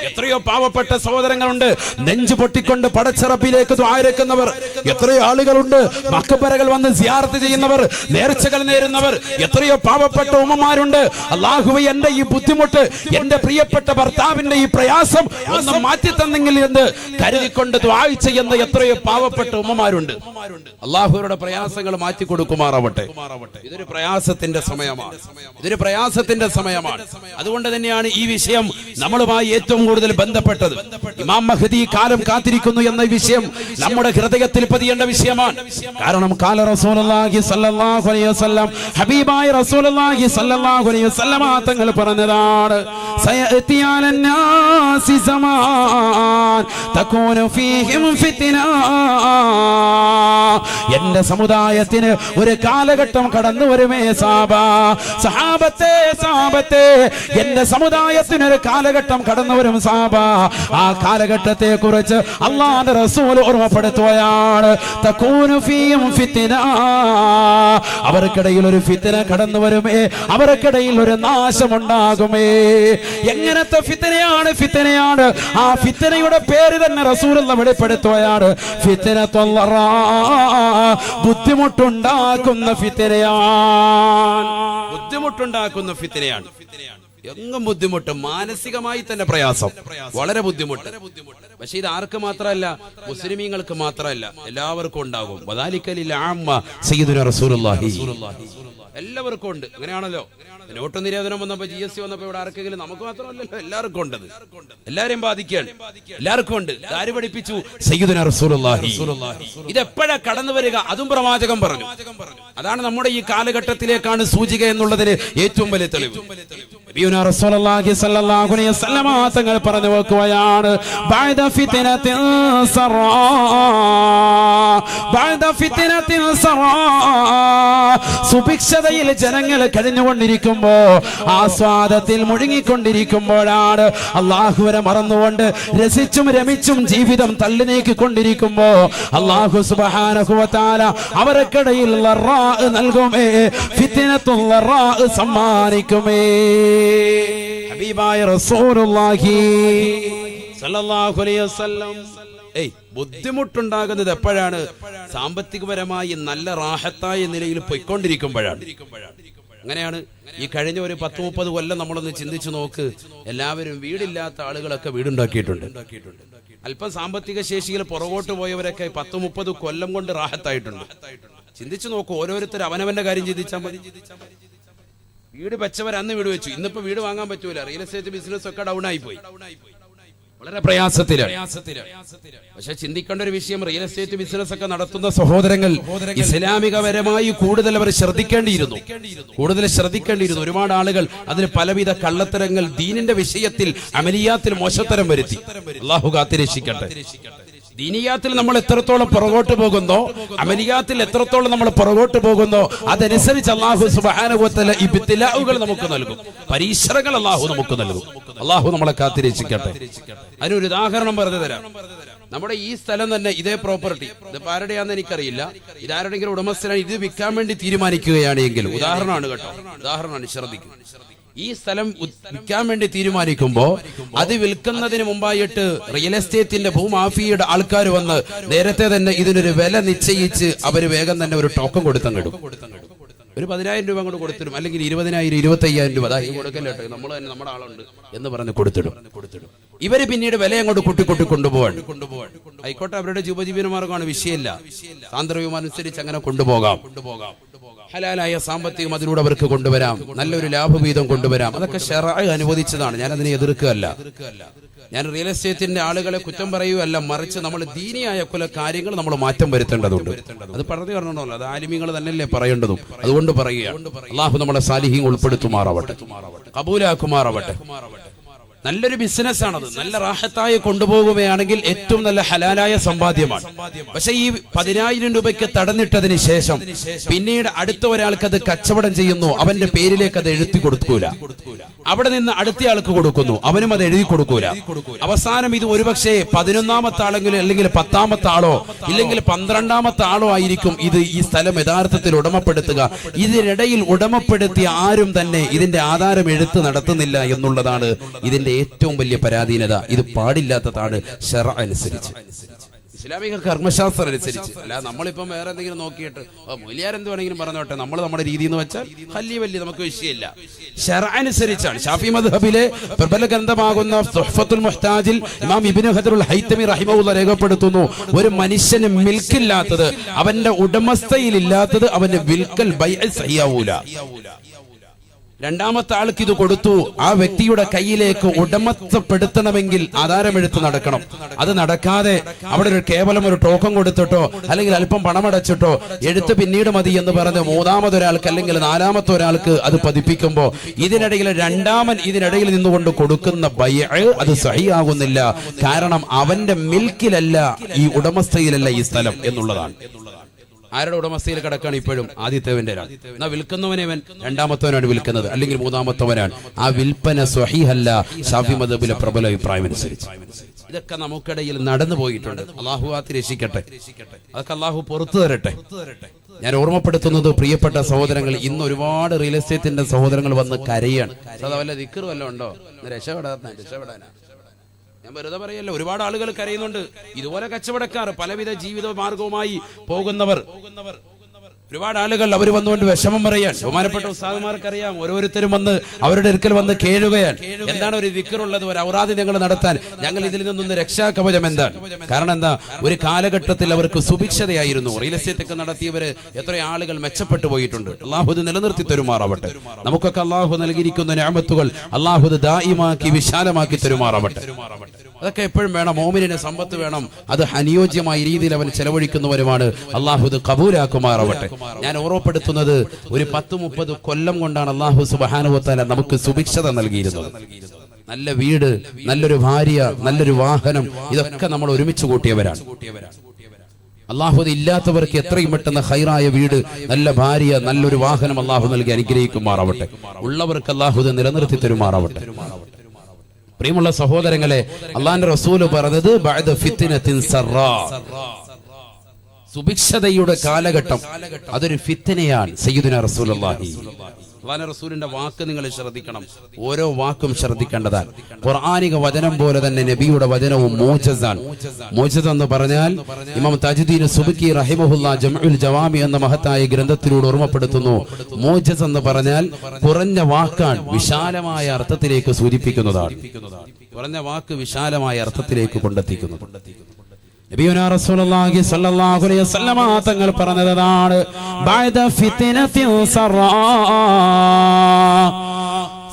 എത്രയോ പാവപ്പെട്ട സഹോദരങ്ങളുണ്ട് നെഞ്ചു പൊട്ടിക്കൊണ്ട് പടച്ച റബ്ബിലേക്ക് ദുആയിരക്കുന്നവർ. എത്രയോ ആളുകളുണ്ട് മഖബറകൾ വന്ന് സിയാറത്ത് ചെയ്യുന്നവർ, നേർച്ചകൾ നേരുന്നവർ. എത്രയോ പാവപ്പെട്ട ഉമ്മമാരുണ്ട്. അല്ലാഹുവേ, എന്റെ ഈ ബുദ്ധിമുട്ട്, എന്റെ പ്രിയപ്പെട്ട ഭർത്താവിന്റെ ഈ പ്രയാസം ഒന്ന് മാറ്റി തന്നെങ്കിൽ എന്ന് കരുതിക്കൊണ്ട് ദുആ ചെയ്യുന്ന എത്രയോ പാവപ്പെട്ട ഉമ്മമാരുണ്ട്. അല്ലാഹുവരുടെ പ്രയാസങ്ങൾ മാറ്റി കൊടുക്കുമാറാവട്ടെ. ഇതൊരു പ്രയാസത്തിന്റെ സമയമാണ്, ഇതൊരു പ്രയാസത്തിന്റെ സമയമാണ്. അതുകൊണ്ട് തന്നെയാണ് ഈ വിഷയം നമ്മളുമായി ഏറ്റവും കൂടുതൽ ബന്ധപ്പെട്ടത്. ഇമാം മഹ്ദി കാലം കാത്തിരിക്കുന്നു എന്ന വിഷയം നമ്മുടെ ഹൃദയത്തിൽ പതിയേണ്ട വിഷയമാണ്. കാരണം കാല റസൂലുള്ളാഹി സ്വല്ലല്ലാഹു അലൈഹി വസല്ലം, ഹബീബായ റസൂലുള്ളാഹി സ്വല്ലല്ലാഹു അലൈഹി വസല്ലം തങ്ങൾ പറഞ്ഞതാണ്, സയഅതി അലന്നാസി സമാൻ തകൂനു ഫീഹിം ഫിത്ന. എന്റെ സമുദായത്തിന് ഒരു കാലഘട്ടം കടന്നു വരുമേ സഹാബത്തെ, എന്റെ സമുദായത്തിന് ഒരു കാലഘട്ടം കടന്നു വരും സഹാബ. ആ കാലഘട്ടത്തെ കുറിച്ച് അല്ലാഹുവിന്റെ റസൂൽ ഓർമ്മപ്പെടുത്തുകയാണ്. തകൂനു ഫീഹിം ഫിത്ന, അവർക്കിടയിൽ ഒരു ഫിത്ന കടന്നു വരുമേ, അവർക്കിടയിൽ ഒരു നാശമുണ്ടാകുമേ. എങ്ങനത്തെ ഫിത്നയാണ്? ആ ഫിത്നയുടെ പേര് തന്നെ റസൂലുള്ള വെളിപ്പെടുത്തുകയാണ്. ഫിത്നത്തുല്ലറാ, ബുദ്ധിമുട്ടുണ്ടാക്കുന്ന ഫിത്നയാണ്. ബുദ്ധിമുട്ടുണ്ടാക്കുന്ന ഫിത്നയാണ്. എങ്ങും ബുദ്ധിമുട്ട്, മാനസികമായി തന്നെ പ്രയാസം, വളരെ ബുദ്ധിമുട്ട്. പക്ഷെ ഇത് ആർക്ക് മാത്രമല്ല, മുസ്ലിമീങ്ങൾക്ക് മാത്രമല്ല, എല്ലാവർക്കും ഉണ്ടാകും. വദാലിക്കലിൽ ആമ്മ സയ്യിദുനാ റസൂലുള്ളാഹി, എല്ലാവർക്കും ഉണ്ട്. അങ്ങനെയാണല്ലോ. നോട്ട് നിരോധനം വന്നപ്പോ, GST വന്നപ്പോ ഇവിടെ ആർക്കെങ്കിലും, നമുക്ക് മാത്രമല്ലല്ലോ, എല്ലാവർക്കും ഉണ്ട്. എല്ലാരെയും ബാധിക്കുകയാണ്, എല്ലാവർക്കും ഉണ്ട്. ആര് പഠിപ്പിച്ചു? സയ്യിദുനാ റസൂലുള്ളാഹി. ഇതെപ്പോഴാ കടന്നു വരിക? അതും പ്രവാചകൻ പറഞ്ഞു. അതാണ് നമ്മുടെ ഈ കാലഘട്ടത്തിലേക്കാണ് സൂചിക എന്നുള്ളതിന് ഏറ്റവും വലിയ തെളിവ്. നബിയുനാ റസൂലുള്ളാഹി സ്വല്ലല്ലാഹു അലൈഹി വസല്ലം തങ്ങൾ പറഞ്ഞു വെക്കുകയാണ്, ബഅദ ഫിത്നത്തിൻ സറാ, ബഅദ ഫിത്നത്തിൻ സറാ. സുഭിക്ഷതയിൽ ജനങ്ങൾ കഴിഞ്ഞുകൊണ്ടിരിക്കുമ്പോ, ആസ്വാദത്തിൽ മുഴുങ്ങിക്കൊണ്ടിരിക്കുമ്പോഴാണ്, അല്ലാഹുവിനെ മറന്നുകൊണ്ട് രസിച്ചും രമിച്ചും ജീവിതം തള്ളി നീക്കിക്കൊണ്ടിരിക്കുമ്പോ അല്ലാഹു സുബ്ഹാനഹു വ തആല അവർക്കിടയിൽ ലറാ നൽകുമേ, ഫിത്നത്തുൽ ലറാ സമ്മാനിക്കുമേ. ഹബീബായ റസൂലുള്ളാഹി സ്വല്ലല്ലാഹു അലൈഹി വസല്ലം, ബുദ്ധിമുട്ടുണ്ടാകുന്നത് എപ്പോഴാണ്? സാമ്പത്തികപരമായി നല്ല റാഹത്തായ നിലയിൽ പോയിക്കൊണ്ടിരിക്കുമ്പോഴാണ്. അങ്ങനെയാണ്. ഈ കഴിഞ്ഞ ഒരു 10-30 കൊല്ലം നമ്മളൊന്ന് ചിന്തിച്ചു നോക്ക്. എല്ലാവരും വീടില്ലാത്ത ആളുകളൊക്കെ വീടുണ്ടാക്കിയിട്ടുണ്ട്. അല്പം സാമ്പത്തിക ശേഷിയിൽ പുറകോട്ട് പോയവരൊക്കെ 10-30 കൊല്ലം കൊണ്ട് റാഹത്തായിട്ടുണ്ട്. ചിന്തിച്ചു നോക്കൂ. ഓരോരുത്തർ അവനവന്റെ കാര്യം ചിന്തിച്ചാൽ മതി. വീട് വെച്ചവർ അന്ന് വീട് വെച്ചു, ഇന്നിപ്പോ വീട് വാങ്ങാൻ പറ്റൂല. റിയൽ എസ്റ്റേറ്റ് ബിസിനസ് ഒക്കെ ഡൗൺ ആയി പോയി, വളരെ പ്രയാസത്തിലാണ്. പക്ഷെ ചിന്തിക്കേണ്ട ഒരു വിഷയം, റിയൽ എസ്റ്റേറ്റ് ബിസിനസ് ഒക്കെ നടത്തുന്ന സഹോദരങ്ങൾ ഇസ്ലാമികപരമായി കൂടുതൽ അവർ ശ്രദ്ധിക്കേണ്ടിയിരുന്നു. ഒരുപാട് ആളുകൾ അതിന് പലവിധ കള്ളത്തരങ്ങൾ ദീനിന്റെ വിഷയത്തിൽ, അമലിയാത്തിൽ മോശത്തരം വരുത്തി. അല്ലാഹു കാത്തിരക്ഷിക്കട്ടെ. ദീനിയാത്തിൽ നമ്മൾ എത്രത്തോളം പുറകോട്ട് പോകുന്നോ, അമലിയാത്തിൽ എത്രത്തോളം നമ്മൾ പുറകോട്ട് പോകുന്നോ, അതനുസരിച്ച് അല്ലാഹു സുബ്ഹാനഹു വ തആല ഇബ്തിലാഉകൾ നമുക്ക് നൽകും, പരീക്ഷണങ്ങൾ അല്ലാഹു നമുക്ക് നൽകും. അല്ലാഹു നമ്മളെ കാത്തിരക്ഷിക്കട്ടെ. അതിനൊരു ഉദാഹരണം പറഞ്ഞു തരാം. നമ്മുടെ ഈ സ്ഥലം തന്നെ, ഇതേ പ്രോപ്പർട്ടി, ഇത് ആരുടെയാണെന്ന് എനിക്കറിയില്ല, ഇതാരുടെങ്കിലും ഉടമസ്ഥനാണ്. ഇത് വിൽക്കാൻ വേണ്ടി തീരുമാനിക്കുകയാണ് എങ്കിൽ, ഉദാഹരണമാണ് കേട്ടോ, ഉദാഹരണമാണ്, ശ്രദ്ധിക്കും. ഈ സ്ഥലം വിൽക്കാൻ വേണ്ടി തീരുമാനിക്കുമ്പോ അത് വിൽക്കുന്നതിന് മുമ്പായിട്ട് റിയൽ എസ്റ്റേറ്റിന്റെ ഭൂമാഫിയയുടെ ആൾക്കാർ വന്ന് നേരത്തെ തന്നെ ഇതിനൊരു വില നിശ്ചയിച്ച് അവര് വേഗം തന്നെ ഒരു ടോക്കൺ കൊടുത്തങ്ങിടും. ഒരു 10,000 രൂപ അങ്ങോട്ട് കൊടുത്തിടും, അല്ലെങ്കിൽ 20,000, 25,000 രൂപ അതായത് കൊടുക്കല്ലോ, നമ്മൾ തന്നെ നമ്മുടെ ആളുണ്ട് എന്ന് പറഞ്ഞ് കൊടുത്തിടും. ഇവര് പിന്നീട് വില അങ്ങോട്ട് കൂട്ടി കൊണ്ടുപോകാൻ ആയിക്കോട്ടെ, അവരുടെ ഉപജീവനമാർഗമാണ്, വിഷയമില്ല. സാന്ദ്രവ്യം അനുസരിച്ച് അങ്ങനെ കൊണ്ടുപോകാം. ഹലാലായ സാമ്പത്തികം അതിലൂടെ അവർക്ക് കൊണ്ടുവരാം, നല്ലൊരു ലാഭവീതം കൊണ്ടുവരാം. അതൊക്കെ ശർഅ് അനുവദിച്ചതാണ്, ഞാൻ അതിനെ എതിർക്കുകയല്ല. ഞാൻ റിയൽ എസ്റ്റേറ്റിന്റെ ആളുകളെ കുറ്റം പറയുകയല്ല, മറിച്ച് നമ്മൾ ദീനിയായ കുല കാര്യങ്ങൾ നമ്മൾ മാറ്റം വരുത്തേണ്ടതുണ്ട്. അത് പറഞ്ഞു പറഞ്ഞല്ലോ, അത് ആലിമീങ്ങൾ തന്നെയല്ലേ പറയേണ്ടതും. അതുകൊണ്ട് പറയുകയാണ്. അല്ലാഹു നമ്മളെ സാലിഹീൻ ഉൾപ്പെടുത്തുമാറാവട്ടെ, കബൂലാക്കുമാറാവട്ടെ. നല്ലൊരു ബിസിനസ്സാണത്. നല്ല റാഹത്തായി കൊണ്ടുപോകുകയാണെങ്കിൽ ഏറ്റവും നല്ല ഹലാലായ സമ്പാദ്യമാണ്. പക്ഷെ ഈ 10,000 രൂപയ്ക്ക് തടഞ്ഞിട്ടതിന് ശേഷം പിന്നീട് അടുത്ത ഒരാൾക്ക് അത് കച്ചവടം ചെയ്യുന്നു, അവന്റെ പേരിലേക്ക് അത് എഴുതി കൊടുക്കൂല. അവിടെ നിന്ന് അടുത്തയാൾക്ക് കൊടുക്കുന്നു, അവനും അത് എഴുതി കൊടുക്കൂല. അവസാനം ഇത് ഒരുപക്ഷെ 11ാമത്തെ ആളെങ്കിലും അല്ലെങ്കിൽ 10ാമത്തെ ആളോ ഇല്ലെങ്കിൽ 12ാമത്തെ ആളോ ആയിരിക്കും ഇത് ഈ സ്ഥലം യഥാർത്ഥത്തിൽ ഉടമപ്പെടുത്തുക. ഇതിനിടയിൽ ഉടമപ്പെടുത്തിയ ആരും തന്നെ ഇതിന്റെ ആധാരം എഴുത്ത് നടത്തുന്നില്ല എന്നുള്ളതാണ് ഇതിന്റെ ഏറ്റവും വലിയ പരാധീനത. ഇത് പാടില്ലാത്തതാണ് ശറഅ അനുസരിച്ച്, ഇസ്ലാമിക കർമ്മശാസ്ത്രം അനുസരിച്ച്. അല്ല നമ്മളിപ്പം വേറെ എന്തെങ്കിലും നോക്കിയിട്ട് മൊലിയാർ എന്ത് വേണമെങ്കിലും പറഞ്ഞോട്ടെ, നമ്മൾ നമ്മുടെ രീതി എന്ന് വെച്ചാൽ വലിയ നമുക്ക് വിഷയമില്ല. ശറഅ അനുസരിച്ചാണ്. ഷാഫി മദ്ഹബിലെ പ്രബല ഗ്രന്ഥമാകുന്ന തുഹ്ഫത്തുൽ മുഹ്താജിൽ ഇമാം ഇബ്നു ഹജറുൽ ഹൈതമി റഹിമഹുല്ലാഹ് രേഖപ്പെടുത്തുന്നു, ഒരു മനുഷ്യന് മിൽക്കില്ലാത്തത്, അവന്റെ ഉടമസ്ഥയിലില്ലാത്തത് അവന്റെ വിൽക്കൽ ബൈഅ സഹിയാവൂല. രണ്ടാമത്തെ ആൾക്ക് ഇത് കൊടുത്തു, ആ വ്യക്തിയുടെ കയ്യിലേക്ക് ഉടമസ്ഥപ്പെടുത്തണമെങ്കിൽ ആധാരമെഴുത്ത് നടക്കണം. അത് നടക്കാതെ അവിടെ കേവലം ഒരു ടോക്കൺ കൊടുത്തിട്ടോ അല്ലെങ്കിൽ അല്പം പണമടച്ചിട്ടോ എഴുത്ത് പിന്നീട് മതി എന്ന് പറഞ്ഞ് മൂന്നാമതൊരാൾക്ക് അല്ലെങ്കിൽ 4ാമത്തെ ഒരാൾക്ക് അത് പതിപ്പിക്കുമ്പോൾ ഇതിനിടയിൽ നിന്നുകൊണ്ട് കൊടുക്കുന്ന ബൈഅ അത് സഹിയാകുന്നില്ല. കാരണം അവന്റെ മിൽക്കിലല്ല, ഈ ഉടമസ്ഥയിലല്ല ഈ സ്ഥലം എന്നുള്ളതാണ്. ആരുടെ ഉടമസ്ഥയിൽ കിടക്കാണ് ഇപ്പോഴും? ആദ്യത്തേവന്റെ ഒരാൾ. എന്നാ വിൽക്കുന്നവനവൻ രണ്ടാമത്തവനാണ് വിൽക്കുന്നത് അല്ലെങ്കിൽ മൂന്നാമത്തവനാണ്. ആ വിൽപ്പന സ്വഹീഹല്ല ശാഫി മദ്ഹബിലെ പ്രബല അഭിപ്രായം അനുസരിച്ച്. ഇതൊക്കെ നമുക്കിടയിൽ നടന്നു പോയിട്ടുണ്ട്. അള്ളാഹു ആത്തി രക്ഷിക്കട്ടെ, അതൊക്കെ അള്ളാഹു പുറത്തു തരട്ടെ. ഞാൻ ഓർമ്മപ്പെടുത്തുന്നത് പ്രിയപ്പെട്ട സഹോദരങ്ങൾ, ഇന്ന് ഒരുപാട് റിയൽ എസ്റ്റേറ്റിന്റെ സഹോദരങ്ങൾ വന്ന് കരയാണ്. അത് വല്ല ദിക്ർ വല്ലതും ഉണ്ടോ? രക്ഷപ്പെടാനാ ഞാൻ വെറുതെ പറയല്ല. ഒരുപാട് ആളുകൾ കരയുന്നുണ്ട്. ഇതുപോലെ കച്ചവടക്കാർ, പലവിധ ജീവിത മാർഗവുമായി പോകുന്നവർ, ഒരുപാട് ആളുകൾ അവർ വന്നുകൊണ്ട് വിഷമം പറയാൻ. ബഹുമാനപ്പെട്ട ഉസ്താദുമാർക്കറിയാം, ഓരോരുത്തരും വന്ന് അവരുടെ അടുക്കൽ വന്ന് കേഴുകയാണ്. എന്താണ് ഒരു ദിക്റുള്ളത്, ഒരു ഔറാദ് ഞങ്ങൾ നടത്താൻ, ഞങ്ങൾ ഇതിൽ നിന്നൊന്ന് രക്ഷാകവചം എന്താണ്? കാരണം എന്താ, ഒരു കാലഘട്ടത്തിൽ അവർക്ക് സുഭിക്ഷതയായിരുന്നു. റിയൽ എസ്റ്റേറ്റ് ഒക്കെ നടത്തിയവര് എത്ര ആളുകൾ മെച്ചപ്പെട്ടു പോയിട്ടുണ്ട്. അള്ളാഹു ഇത് നിലനിർത്തി തരുമാറാവട്ടെ. നമുക്കൊക്കെ അള്ളാഹു നൽകിയിരിക്കുന്ന നിഅമത്തുകൾ അള്ളാഹു ഇത് ദായിമാക്കി വിശാലമാക്കി തരുമാറാവട്ടെ. അതൊക്കെ എപ്പോഴും വേണം. മോമിനിന് സമ്പത്ത് വേണം, അത് അനുയോജ്യമായ രീതിയിൽ അവൻ ചെലവഴിക്കുന്നവരുമാണ്. അള്ളാഹു ഇത് കബൂലാക്കുമാറാവട്ടെ. ഞാൻ ഓർമ്മപ്പെടുത്തുന്നത്, ഒരു 10-30 കൊല്ലം കൊണ്ടാണ് അള്ളാഹു സുബ്ഹാനഹു വ തആല നമുക്ക് സുഭിക്ഷത നൽകിയിരുന്നത്. നല്ല വീട്, നല്ലൊരു ഭാര്യ, നല്ലൊരു വാഹനം, ഇതൊക്കെ നമ്മൾ ഒരുമിച്ച് കൂട്ടിയവരാണ്. അള്ളാഹു ഇല്ലാത്തവർക്ക് എത്രയും പെട്ടെന്ന് ഖൈറായ വീട്, നല്ല ഭാര്യ, നല്ലൊരു വാഹനം അള്ളാഹു നൽകി അനുഗ്രഹിക്കുമാറാവട്ടെ. ഉള്ളവർക്ക് അള്ളാഹു ഇത് നിലനിർത്തി തരുമാറാവട്ടെ. പ്രിയമുള്ള സഹോദരങ്ങളെ, അള്ളാഹുവിന്റെ റസൂൽ പറഞ്ഞത് ബഅദ ഫിത്നത്തിൻ സറാ, സുഭിക്ഷതയുടെ കാലഘട്ടം അതൊരു ഫിത്നയാണ്. സയ്യിദുനാ റസൂലുള്ളാഹി അള്ളാഹുവിന്റെ റസൂലിന്റെ വാക്ക് നിങ്ങൾ ശ്രദ്ധിക്കണം. ഓരോ വാക്കും ശ്രദ്ധിക്കേണ്ടതാണ്. ഖുർആനിക വചനം പോലെ തന്നെ നബിയുടെ വചനവും മോജസാണ്. മോജസ് എന്ന് പറഞ്ഞാൽ ഇമാം താജുദ്ദീൻ സുബ്കി റഹിമഹുല്ലാഹ് ജംഉൽ ജവാമി എന്ന മഹത്തായ ഗ്രന്ഥത്തിലൂടെ ഓർമ്മപ്പെടുത്തുന്നു, മോജസ് എന്ന് പറഞ്ഞാൽ കുറഞ്ഞ വാക്കാണ്, വിശാലമായ അർത്ഥത്തിലേക്ക് സൂചിപ്പിക്കുന്നതാണ്. കുറഞ്ഞ വാക്ക് വിശാലമായ അർത്ഥത്തിലേക്ക് കൊണ്ടെത്തിക്കുന്നു. നബിയുനാ റസൂലുള്ളാഹി സ്വല്ലല്ലാഹു അലൈഹി വസല്ലമ തങ്ങൾ പറഞ്ഞതാണ്, ബഅദ ഫിത്നത്തിൻ സറാ,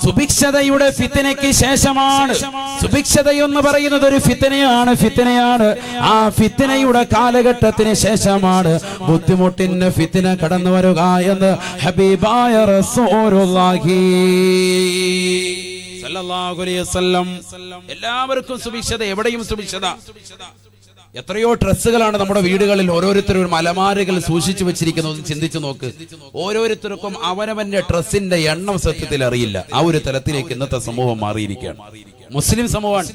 സുഭിക്ഷതയുടെ ഫിത്നയ്ക്ക് ശേഷമാണ്. സുഭിക്ഷതയെന്ന് പറയുന്നത് ഒരു ഫിത്നയാണ്. ആ ഫിത്നയുടെ കാലഘട്ടത്തിന് ശേഷമാണ് ബുദ്ധിമുട്ടിന് ഫിത്ന കടന്നു വരിക എന്ന് ഹബീബായ റസൂലുള്ളാഹി സ്വല്ലല്ലാഹു അലൈഹി വസല്ലം. എല്ലാവർക്കും സുഭിക്ഷത, എവിടെയും സുഭിക്ഷത. എത്രയോ ഡ്രസ്സുകളാണ് നമ്മുടെ വീടുകളിൽ ഓരോരുത്തരും അലമാരകൾ സൂക്ഷിച്ചു വെച്ചിരിക്കുന്നത്. ചിന്തിച്ചു നോക്ക്. ഓരോരുത്തർക്കും അവനവന്റെ ഡ്രസ്സിന്റെ എണ്ണം സത്യത്തിൽ അറിയില്ല. ആ ഒരു തലത്തിലേക്ക് ഇന്നത്തെ സമൂഹം മാറിയിരിക്കുകയാണ്. മുസ്ലിം സമൂഹമാണ്.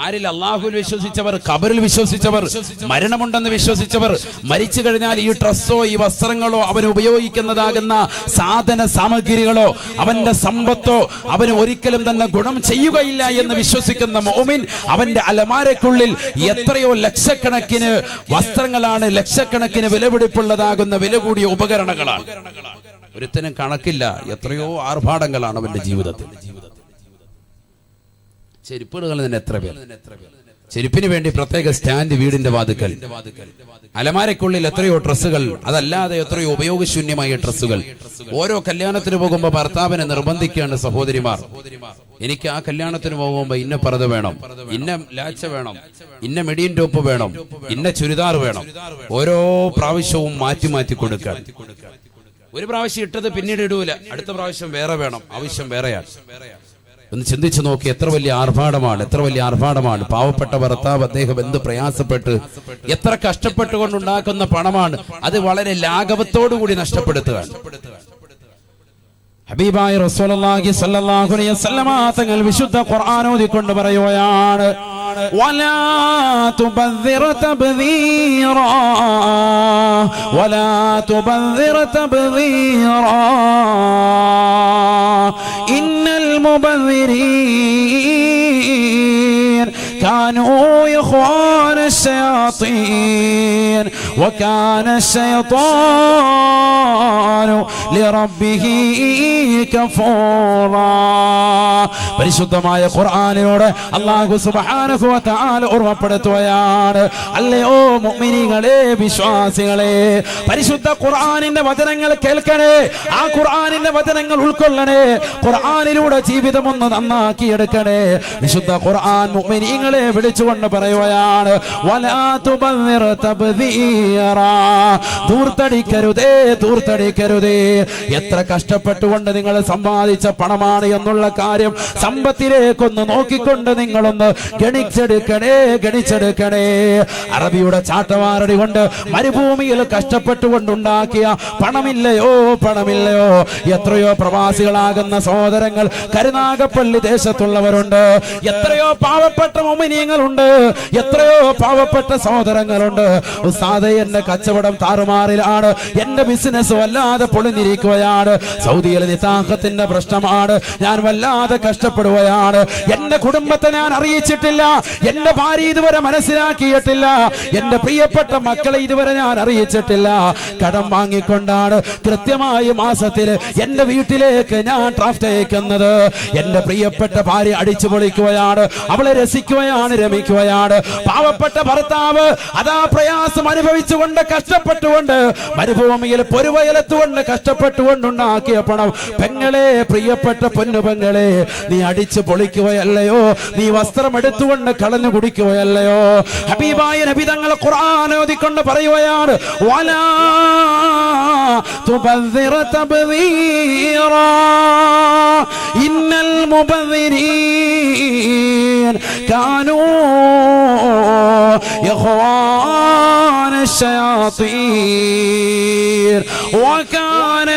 ആരിൽ? അള്ളാഹുവിൽ വിശ്വസിച്ചവർ, ഖബറിൽ വിശ്വസിച്ചവർ, മരണമുണ്ടെന്ന് വിശ്വസിച്ചവർ. മരിച്ചു കഴിഞ്ഞാൽ ഈ ഡ്രസ്സോ ഈ വസ്ത്രങ്ങളോ അവന് ഉപയോഗിക്കുന്നതാകുന്ന സാധന സാമഗ്രികളോ അവന്റെ സമ്പത്തോ അവന് ഒരിക്കലും തന്നെ ഗുണം ചെയ്യുകയില്ല എന്ന് വിശ്വസിക്കുന്ന മുഅ്മിൻ, അവന്റെ അലമാരക്കുള്ളിൽ എത്രയോ ലക്ഷക്കണക്കിന് വസ്ത്രങ്ങളാണ്, ലക്ഷക്കണക്കിന് വിലപിടിപ്പുള്ളതാകുന്ന വില കൂടിയ ഉപകരണങ്ങളാണ്. ഒരുത്തനും കണക്കില്ല. എത്രയോ ആർഭാടങ്ങളാണ് അവന്റെ ജീവിതത്തിൽ. ചെരുപ്പുകൾ തന്നെ എത്ര പേർ. ചെരുപ്പിന് വേണ്ടി പ്രത്യേക സ്റ്റാൻഡ് വീടിന്റെ വാതുക്കൽ. അലമാരക്കുള്ളിൽ എത്രയോ ഡ്രസ്സുകൾ, അതല്ലാതെ എത്രയോ ഉപയോഗശൂന്യമായ ഡ്രസ്സുകൾ. ഓരോ കല്യാണത്തിന് പോകുമ്പോൾ ഭർത്താവിനെ നിർബന്ധിക്കുകയാണ് സഹോദരിമാർ, എനിക്ക് ആ കല്യാണത്തിന് പോകുമ്പോ ഇന്ന പർദ്ദ വേണം, ഇന്ന ലാച്ച വേണം, ഇന്ന മെഡിയൻ ടോപ്പ് വേണം, ഇന്ന ചുരിദാർ വേണം. ഓരോ പ്രാവശ്യവും മാറ്റി മാറ്റി കൊടുക്കാൻ. ഒരു പ്രാവശ്യം ഇട്ടത് പിന്നീട് ഇടൂല, അടുത്ത പ്രാവശ്യം വേറെ വേണം, ആവശ്യം വേറെയാണ്. ഒന്ന് ചിന്തിച്ചു നോക്കി, എത്ര വലിയ ആർഭാടമാണ്. പാവപ്പെട്ട ഭർത്താവ്, അദ്ദേഹം എന്ത് പ്രയാസപ്പെട്ട് എത്ര കഷ്ടപ്പെട്ടുകൊണ്ടുണ്ടാക്കുന്ന പണമാണ് അത് വളരെ ലാഘവത്തോടു കൂടി നഷ്ടപ്പെടുത്തുകയാണ്. ഹബീബായ റസൂലുള്ളാഹി സ്വല്ലല്ലാഹു അലൈഹി വസല്ലമ തങ്ങൾ വിശുദ്ധ ഖുർആൻ ഓതിക്കൊണ്ട് പറയുകയാണ്, വലാ തുബദ്ദിർ തബ്ദീറാ ഇന്നൽ മുബദ്ദിരീൻ كانوا إخوان الشياطين وكان الشيطان لربه كفورا. പരിശുദ്ധമായ ഖുർആനിലൂടെ അല്ലാഹു സുബ്ഹാനഹു വ തആല ഓർമ്മപ്പെടുത്തുകയാണ്, അല്ലയോ മുഅ്മിനീങ്ങളെ, വിശ്വാസികളെ, പരിശുദ്ധ ഖുർആനിന്റെ വചനങ്ങൾ കേൾക്കണേ, ആ ഖുർആനിന്റെ വചനങ്ങൾ ഉൾക്കൊള്ളണേ, ഖുർആനിലൂടെ ജീവിതം ഒന്ന് നന്നാക്കി എടുക്കണേ. വിശുദ്ധ ഖുർആൻ മുഅ്മിനീങ്ങളെ വിളിച്ചുകൊണ്ട് പറയുകയാണ്, വലാ തുബദ്ദിർ തബ്ദീറാ, ധൂർത്തടിക്കരുതേ. എത്ര കഷ്ടപ്പെട്ടുകൊണ്ട് നിങ്ങൾ സമ്പാദിച്ച പണമാണ് എന്നുള്ള കാര്യം സമ്പത്തിലേക്കൊന്ന് നോക്കിക്കൊണ്ട് നിങ്ങളൊന്ന് ഗണിച്ചെടുക്കണേ. അറബിയുടെ ചാട്ടവാറടി കൊണ്ട് മരുഭൂമിയിൽ കഷ്ടപ്പെട്ടുകൊണ്ടുണ്ടാക്കിയ പണമില്ലയോ. എത്രയോ പ്രവാസികളാകുന്ന സഹോദരങ്ങൾ കരുനാഗപ്പള്ളി ദേശത്തുള്ളവരുണ്ട്, എത്രയോ പാവപ്പെട്ട മുഅ്മിനീങ്ങളുണ്ട്, എത്രയോ പാവപ്പെട്ട സഹോദരങ്ങളുണ്ട്. ഉസ്താദേ, എന്റെ കച്ചവടം താറുമാറിലാണ്, എന്റെ ബിസിനസ് വല്ലാതെ പൊളിഞ്ഞിരിക്കുകയാണ്, സൗദിയിലെ നിതാഖത്തിന്റെ പ്രശ്നമാണ്, ഞാൻ വല്ലാതെ കഷ്ടപ്പെടുകയാണ്, എന്റെ കുടുംബത്തെ ഞാൻ അറിയിച്ചിട്ടില്ല, എന്റെ ഭാര്യ ഇതുവരെ മനസ്സിലാക്കിയിട്ടില്ല, എന്റെ പ്രിയപ്പെട്ട മക്കളെ ഇതുവരെ ഞാൻ അറിയിച്ചിട്ടില്ല, കടം വാങ്ങിക്കൊണ്ടാണ് കൃത്യമായി മാസത്തിൽ എന്റെ വീട്ടിലേക്ക് ഞാൻ ഡ്രാഫ്റ്റ് അയക്കുന്നത്. എന്റെ പ്രിയപ്പെട്ട ഭാര്യ അടിച്ചു പൊളിക്കുകയാണ്, അവളെ രമിക്കുകയാണ്. പാവപ്പെട്ട ഭർത്താവ് അതാ പ്രയാസം അനുഭവിച്ചുകൊണ്ട് കഷ്ടപ്പെട്ടുകൊണ്ട് മരുഭൂമിയിൽ പൊരുവയലത്തുകൊണ്ട് കഷ്ടപ്പെട്ടുകൊണ്ടുണ്ടാക്കിയ പണം, പെങ്ങളെ, പ്രിയപ്പെട്ട പൊന്നു പെങ്ങളെ, നീ അടിച്ചു പൊളിക്കുകയല്ലയോ, നീ വസ്ത്രം എടുത്തുകൊണ്ട് കളഞ്ഞു കുടിക്കുകയല്ലയോ. ഹബീബായ നബി തങ്ങൾ ഖുർആൻ ഓതിക്കൊണ്ട് പറയുകയാണ്, വലാ തുബദ്ദിർ തബ്ദീറാ ഇന്നൽ മുബദ്ദിരീൻ കാനൂ إخوان الشياطين وكان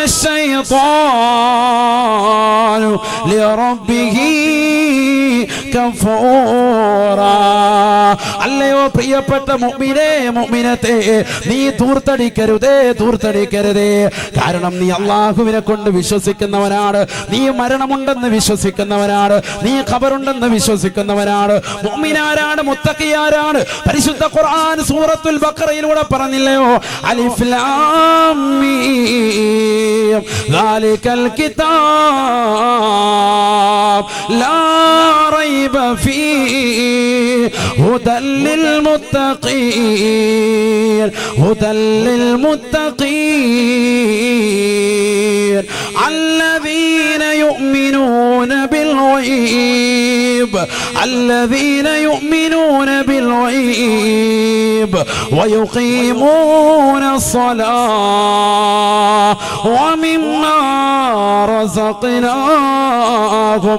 الشيطان لربه كفورا. അല്ലയോ പ്രിയപ്പെട്ട മുഅ്മിനേ, മുഅ്മിനത്തെ, നീ ധൂർത്തടിക്കരുതേ. കാരണം നീ അല്ലാഹുവിനെ കൊണ്ട് വിശ്വസിക്കുന്നവനാണ്, നീ മരണമുണ്ടെന്ന് വിശ്വസിക്കുന്നവനാണ്, നീ ഖബറുണ്ടെന്ന് വിശ്വസിക്കുന്നവനാണ്. മുഅ്മിനാരാണ്, മുത്തഖിയാരാണ്? പരിശുദ്ധ ഖുർആൻ സൂറത്തുൽ ബഖറയിലൂടെ പറഞ്ഞില്ലയോ, അലിഫ് ലാം മീം ദാലികൽ കിതാബ് ലാ റൈബ ഫീഹി ഹുദൽ ലിൽ മുത്തഖീൻ الذين يؤمنون بالغيب ويقيمون الصلاة ومما رزقناهم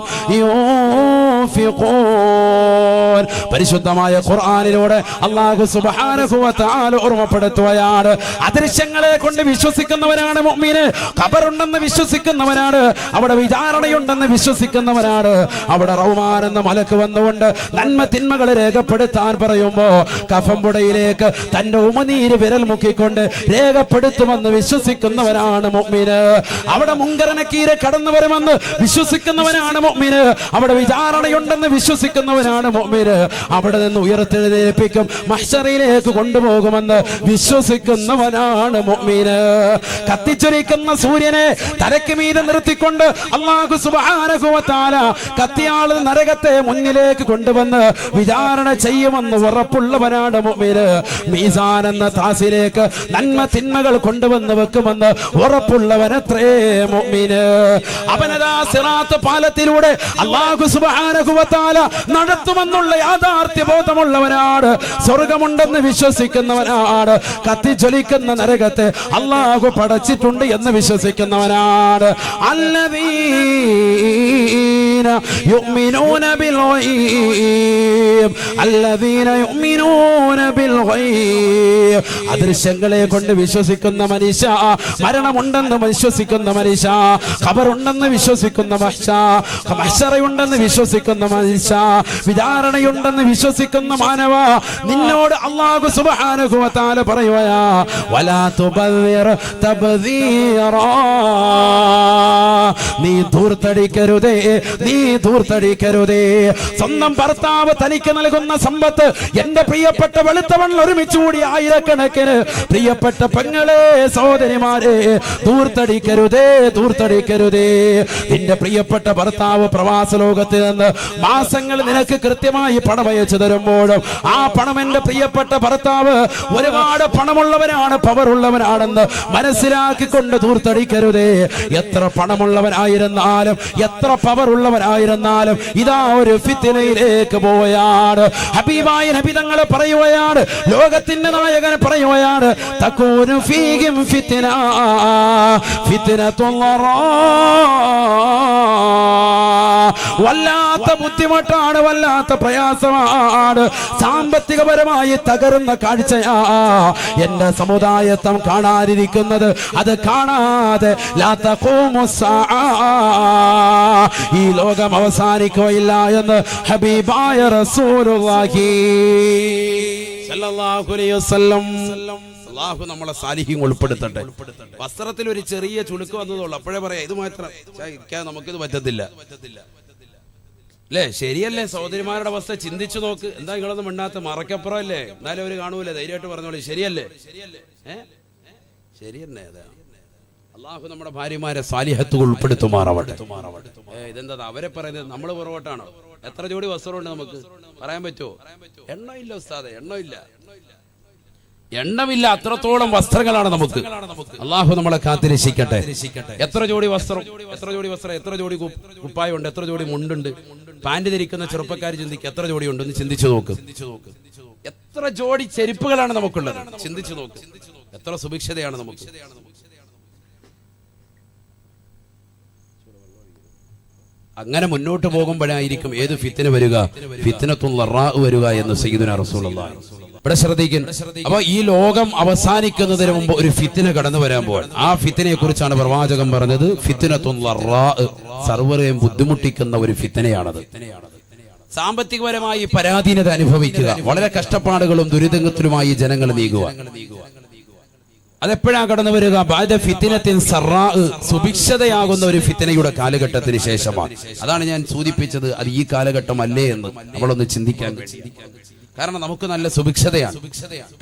ينفقون. പരിശുദ്ധമായ ഖുർആനിലൂടെ അല്ലാഹു സുബ്ഹാനഹു വ തആല ഓർമ്മപ്പെടുത്തുകയാണ്, അദൃശ്യങ്ങളെ കൊണ്ട് വിശ്വസിക്കുന്നവരാണ് മുഅ്മിന്, ഖബറുണ്ടെന്ന് വിശ്വസിക്കുന്നവനാണ്, അവിടെ വിചാരണയുണ്ടെന്ന് വിശ്വസിക്കുന്നവനാണ്, അവിടെ റഹ്മാൻ എന്ന മലക്ക് വന്നുകൊണ്ട് നന്മ തിന്മകളെ രേഖപ്പെടുത്താൻ പറയുമ്പോ കഫംപുടയിലേക്ക് തന്റെ ഉമനീര് വിരൽ മുക്കിക്കൊണ്ട് രേഖപ്പെടുത്തുമെന്ന് വിശ്വസിക്കുന്നവനാണ് മുഅ്മിന്. അവിടെ മുൻകർ നകീർ കടന്നു വരുമെന്ന് വിശ്വസിക്കുന്നവനാണ് മുഅ്മിന്, അവിടെ വിചാരണയുണ്ടെന്ന് വിശ്വസിക്കുന്നവനാണ് മുഅ്മിന്, അവിടെ നിന്ന് ഉയർത്തെഴുന്നേൽപ്പിക്കും, മഹ്ശറിലേക്ക് കൊണ്ടുപോകുമെന്ന് വിശ്വസിക്കുന്നവനാണ് മുഅ്മിന്. കത്തിച്ചൊരിക്കുന്ന സൂര്യനെ തലയ്ക്ക് മീതെ നിർത്തിക്കൊണ്ട് അല്ലാഹു സുബ്ഹാനഹു വ തആല കത്തിയാൾ നരക നരകത്തെ മുന്നിലേക്ക് കൊണ്ടുവന്ന് വിചാരണ ചെയ്യുമെന്ന് ഉറപ്പുള്ളവനാണ് മുഅ്മിന്. മീസാൻ എന്ന ത്രാസിലേക്ക് നന്മ തിന്മകൾ കൊണ്ടുവന്ന് വെക്കുമെന്ന് ഉറപ്പുള്ളവനത്രേ മുഅ്മിന്. അവനതാ സിറാത്ത് പാലത്തിലൂടെ അല്ലാഹു സുബ്ഹാനഹു വ തആല നടത്തുമെന്നുള്ള യാഥാർത്ഥ്യ ബോധമുള്ളവനാണ്. സ്വർഗമുണ്ടെന്ന് വിശ്വസിക്കുന്നവനാണ്. കത്തിജ്വലിക്കുന്ന നരകത്തെ അല്ലാഹു പടച്ചിട്ടുണ്ട് എന്ന് വിശ്വസിക്കുന്നവനാണ്. الذين يؤمنون بالغيب الذين يؤمنون بالغيب അദൃശ്യങ്ങളെ കൊണ്ട് വിശ്വസിക്കുന്ന മനുഷ്യ, മരണമുണ്ടെന്ന് വിശ്വസിക്കുന്ന മനുഷ്യ, ഖബറുണ്ടെന്ന് വിശ്വസിക്കുന്ന മനുഷ്യ, മഹ്ശറയുണ്ടെന്ന് വിശ്വസിക്കുന്ന മനുഷ്യ, വിചാരണയുണ്ടെന്ന് വിശ്വസിക്കുന്ന മാനവ, നിന്നോട് അല്ലാഹു സുബ്ഹാനഹു വ തആല പറയുകയാ വലാ തുബദ്ദിർ തബ്ദീറാ. നീ ധൂർത്തടിക്കരുതേ, നീ ധൂർത്തടിക്കരുതേ. സ്വന്തം ഭർത്താവ് തനിക്ക് നൽകുന്ന സമ്പത്ത് എന്റെ പ്രിയപ്പെട്ട വെളുത്തവണ്ണം ഒരുമിച്ച് കൂടി ആയിരക്കണക്കിന് പ്രിയപ്പെട്ട പെങ്ങളെ, സഹോദരിമാരെ, ധൂർത്തടിക്കരുതേ, ധൂർത്തടിക്കരുതേ. നിന്റെ പ്രിയപ്പെട്ട ഭർത്താവ് പ്രവാസ ലോകത്ത് നിന്ന് മാസങ്ങൾ നിനക്ക് കൃത്യമായി പണം അയച്ചു തരുമ്പോഴും ആ പണം എന്റെ പ്രിയപ്പെട്ട ഭർത്താവ് ഒരുപാട് പണമുള്ളവനാണ്, പവറുള്ളവനാണെന്ന് മനസ്സിലാക്കിക്കൊണ്ട് ധൂർത്തടിക്കരുതേ. എത്ര പണമുള്ളവനായിരുന്നാലും എത്ര പവറുള്ളവനായിരുന്നാലും ഇതാ ഒരു ഫിത്നയിലേക്ക് പോവുകയാണ്. ഹബീബായ നബി തങ്ങൾ പറയുകയാണ്, ലോകത്തിന്റെ നായകൻ പറയുകയാണ്, തകൂനു ഫീഹിം ഫിത്ന ഫിത്നത്തുല്ലാ. വല്ലാത്ത ബുദ്ധിമുട്ടാണ്, വല്ലാത്ത പ്രയാസമാണ്, സാമ്പത്തികപരമായി തകരുന്ന കാഴ്ചയാ എന്റെ സമുദായത്വം കാണാനിരിക്കുന്നത്. അത് കാണാതെ ലാ തഖൂമു സ്സാഅ, ഈ ലോകം അവസാനിക്കുകയില്ല എന്ന് ഹബീബായ റസൂലുള്ളാഹി സ്വല്ലല്ലാഹു അലൈഹി വസല്ലം. അല്ലാഹു നമ്മളെ സാലിഹീൻ ഉൾപ്പെടുത്തട്ടെ. വസ്ത്രത്തിൽ ഒരു ചെറിയ ചുളുക്ക് വന്നതുള്ളൂ, അപ്പോഴേ പറയാം ഇത് മാത്രം ഇരിക്കാൻ നമുക്കിത് പറ്റത്തില്ല അല്ലേ? ശരിയല്ലേ? സഹോദരിമാരുടെ അവസ്ഥ ചിന്തിച്ചു നോക്ക്. എന്താ നിങ്ങളൊന്നും മിണ്ടാത്ത? മറക്കപ്പുറം അല്ലേ? എന്നാലും അവര് കാണൂലേ? ധൈര്യമായിട്ട് പറഞ്ഞോളൂ. ശരിയല്ലേ? ശരിയല്ലേ? അതാ അല്ലാഹു നമ്മുടെ ഭാര്യമാരെ സാലിഹത്ത് ഉൾപ്പെടുത്തുമാറാവട്ടെ. ഇതെന്താ അവരെ പറയുന്നത്? നമ്മൾ പുറകോട്ടാണോ? എത്ര ജോഡി വസ്ത്രമുണ്ട് നമുക്ക് പറയാൻ പറ്റുമോ? എണ്ണമില്ല ഉസ്താദെ, എണ്ണമില്ല, എണ്ണമില്ല. അത്രത്തോളം വസ്ത്രങ്ങളാണ് നമുക്ക്. അല്ലാഹു നമ്മളെ കാത്തിരക്ഷിക്കട്ടെ. എത്ര ജോഡി വസ്ത്രം, എത്ര ജോഡി വസ്ത്രം, എത്ര ജോഡി കുപ്പായുണ്ട്, എത്ര ജോഡി മുണ്ടുണ്ട്. പാന്റ് ധരിക്കുന്ന ചെറുപ്പക്കാർ ചിന്തിക്കുക, എത്ര ജോഡി ഉണ്ടെന്ന് ചിന്തിച്ചു നോക്ക്. എത്ര ജോഡി ചെരുപ്പുകളാണ് നമുക്കുള്ളത്, ചിന്തിച്ചു നോക്ക്. എത്ര സുഭിക്ഷതയാണ് നമുക്ക്. അങ്ങനെ മുന്നോട്ട് പോകുമ്പോഴായിരിക്കും ഏത് ഫിത്ന വരിക, ഫിത്നത്തുൽ വരിക എന്ന് സയ്യിദുനാ റസൂലുള്ളാഹി. ഇവിടെ ശ്രദ്ധിക്കുന്നു. അപ്പൊ ഈ ലോകം അവസാനിക്കുന്നതിന് മുമ്പ് ഒരു ഫിത്ന കടന്നു വരാൻ പോവാണ്. ആ ഫിത്നയെ കുറിച്ചാണ് പ്രവാചകൻ പറഞ്ഞത്, ഫിത്നത്തുൽ സർവ്വരെയും ബുദ്ധിമുട്ടിക്കുന്ന ഒരു ഫിത്നയാണത്. സാമ്പത്തികപരമായി പരാധീനത അനുഭവിക്കുക, വളരെ കഷ്ടപ്പാടുകളും ദുരിതത്തിലുമായി ജനങ്ങൾ നീങ്ങുക. അതെപ്പോഴാണ് കടന്നു വരിക? ബഅദ ഫിത്നത്തിൻ സറാ, സുഭിക്ഷതയാകുന്ന ഒരു ഫിത്നയുടെ കാലഘട്ടത്തിന് ശേഷമാണ്. അതാണ് ഞാൻ സൂചിപ്പിച്ചത്. അത് ഈ കാലഘട്ടം അല്ലേ എന്ന് നമ്മളൊന്ന് ചിന്തിക്കാൻ. കാരണം നമുക്ക് നല്ല സുഭിക്ഷതയാണ്,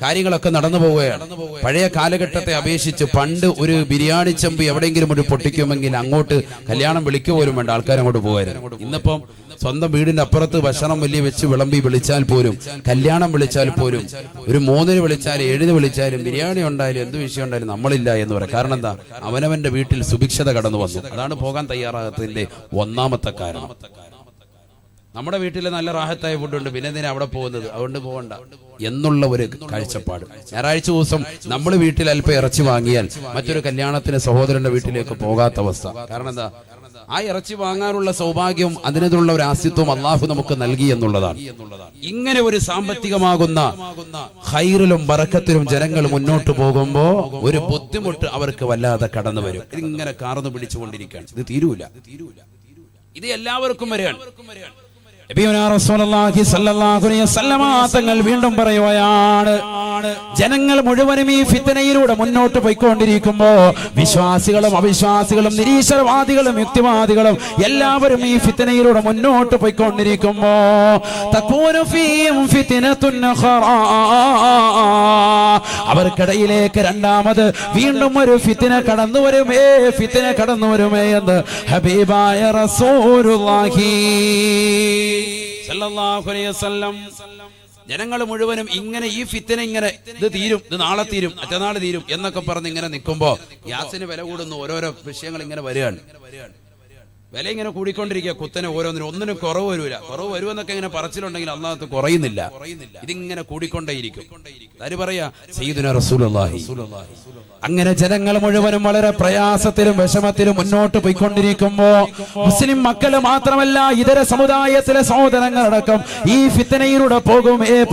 കാര്യങ്ങളൊക്കെ നടന്നു പോവുകയാണ്. പഴയ കാലഘട്ടത്തെ അപേക്ഷിച്ച് പണ്ട് ഒരു ബിരിയാണി ചെമ്പ് എവിടെയെങ്കിലും ഒരു പൊട്ടിക്കുമെങ്കിൽ അങ്ങോട്ട് കല്യാണം വിളിക്കുക പോലും വേണ്ട, ആൾക്കാർ അങ്ങോട്ട് പോകായിരുന്നു. ഇന്നിപ്പം സ്വന്തം വീടിന്റെ അപ്പുറത്ത് ഭക്ഷണം വലിയ വെച്ച് വിളമ്പി വിളിച്ചാൽ പോലും, കല്യാണം വിളിച്ചാൽ പോലും, ഒരു 3-ന് വിളിച്ചാലും 7-ന് വിളിച്ചാലും ബിരിയാണി ഉണ്ടായാലും എന്ത് വിഷയം ഉണ്ടായാലും നമ്മളില്ല എന്ന് പറയാം. കാരണം എന്താ? അവനവന്റെ വീട്ടിൽ സുഭിക്ഷത കടന്നു വന്നു. അതാണ് പോകാൻ തയ്യാറാകത്തതിന്റെ ഒന്നാമത്തെ കാരണം. നമ്മുടെ വീട്ടിൽ നല്ല റാഹത്തായ ഫുഡുണ്ട്, പിന്നെ എന്തിനാ അവിടെ പോകുന്നത്? അതുകൊണ്ട് പോകണ്ട എന്നുള്ള ഒരു കാഴ്ചപ്പാട്. ഞായറാഴ്ച ദിവസം നമ്മൾ വീട്ടിൽ അല്പം ഇറച്ചി വാങ്ങിയാൽ മറ്റൊരു കല്യാണത്തിന് സഹോദരന്റെ വീട്ടിലേക്ക് പോകാത്ത അവസ്ഥ. കാരണം എന്താ? ആ ഇറച്ചി വാങ്ങാനുള്ള സൗഭാഗ്യം, അതിനുള്ള ഒരു ആസ്തിത്വം അല്ലാഹു നമുക്ക് നൽകി എന്നുള്ളതാണ്. ഇങ്ങനെ ഒരു സാമ്പത്തികമാകുന്ന ഖൈറിലും ബറക്കത്തിലും ജനങ്ങൾ മുന്നോട്ട് പോകുമ്പോ ഒരു ബുദ്ധിമുട്ട് അവർക്ക് വല്ലാതെ കടന്നു വരും. ഇതിങ്ങനെ കാർന്നു പിടിച്ചുകൊണ്ടിരിക്കുകയാണ്. ഇത് തീരൂല. ഇത് എല്ലാവർക്കും വരികയാണ്. തങ്ങൾ വീണ്ടും പറയുകയാണ്, ജനങ്ങൾ മുഴുവനും ഈ ഫിത്നയിലൂടെ മുന്നോട്ട് പോയിക്കൊണ്ടിരിക്കുമ്പോ വിശ്വാസികളും അവിശ്വാസികളും നിരീശ്വരവാദികളും യുക്തിവാദികളും എല്ലാവരും ഈ ഫിത്നയിലൂടെ മുന്നോട്ട് പോയിക്കൊണ്ടിരിക്കുമ്പോ അവർക്കിടയിലേക്ക് രണ്ടാമത് വീണ്ടും ഒരു ഫിത്ന കടന്നു വരുമേ, ഫിത്ന കടന്നു വരുമേ എന്ന് ഹബീബായ റസൂലുള്ളാഹി സല്ലല്ലാഹു അലൈഹി വസല്ലം ജനങ്ങൾ മുഴുവനും ഇങ്ങനെ ഈ ഫിത്തന ഇങ്ങനെ ഇത് തീരും, ഇത് നാളെ തീരും, മറ്റന്നാൾ തീരും എന്നൊക്കെ പറഞ്ഞ് ഇങ്ങനെ നിൽക്കുമ്പോ ഗ്യാസിന് വില കൂടുന്നു, ഓരോരോ വിഷയങ്ങൾ ഇങ്ങനെ വരികയാണ്. വില ഇങ്ങനെ കൂടിക്കൊണ്ടിരിക്കുക, കുത്തനെ ഓരോന്നിനും ഒന്നിനും കുറവ് വരൂല. കുറവ് വരുമെന്നൊക്കെ ഇങ്ങനെ പറച്ചിലുണ്ടെങ്കിൽ അള്ളാഹത്ത് കുറയുന്നില്ല, ഇതിങ്ങനെ കൂടിക്കൊണ്ടേയിരിക്കും. ആര് പറയാ? സയ്യിദുനാ റസൂലുള്ളാഹി. അങ്ങനെ ജനങ്ങൾ മുഴുവനും വളരെ പ്രയാസത്തിലും വിഷമത്തിലും മുന്നോട്ട് പോയിക്കൊണ്ടിരിക്കുമ്പോ മുസ്ലിം മക്കള് മാത്രമല്ല ഇതര സമുദായത്തിലെ സഹോദരങ്ങളടക്കം ഈ ഫിത്നയിലൂടെ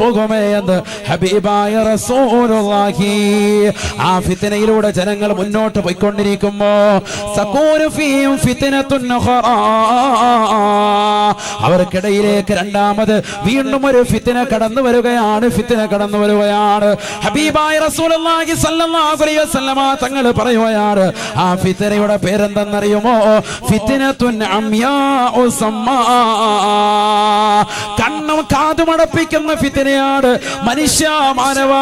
പോകുമേ എന്ന് ഹബീബായ റസൂലുള്ളാഹി. ആ ഫിത്നയിലൂടെ ജനങ്ങൾ മുന്നോട്ട് പോയിക്കൊണ്ടിരിക്കുമ്പോ സകൂനു ഫീഹിം ഫിത്നത്തുൻ ഉഖറാ, അവർക്കിടയിലേക്ക് രണ്ടാമത് വീണ്ടും ഒരു ഫിത്ന കടന്നു വരികയാണ്. ഹബീബായ റസൂലുള്ളാഹി സ്വല്ലല്ലാഹു അലൈഹി വസല്ലം തങ്ങൾ പറയുകയാണ്, ആ ഫിത്നയുടെ പേരെന്തെന്നറിയുമോ? ഫിത്നത്തുൻ അംയാഉ സമ്മാ, കണ്ണും കാതുമടപ്പിക്കുന്ന ഫിത്നയാണ്. മനുഷ്യ മാനവ,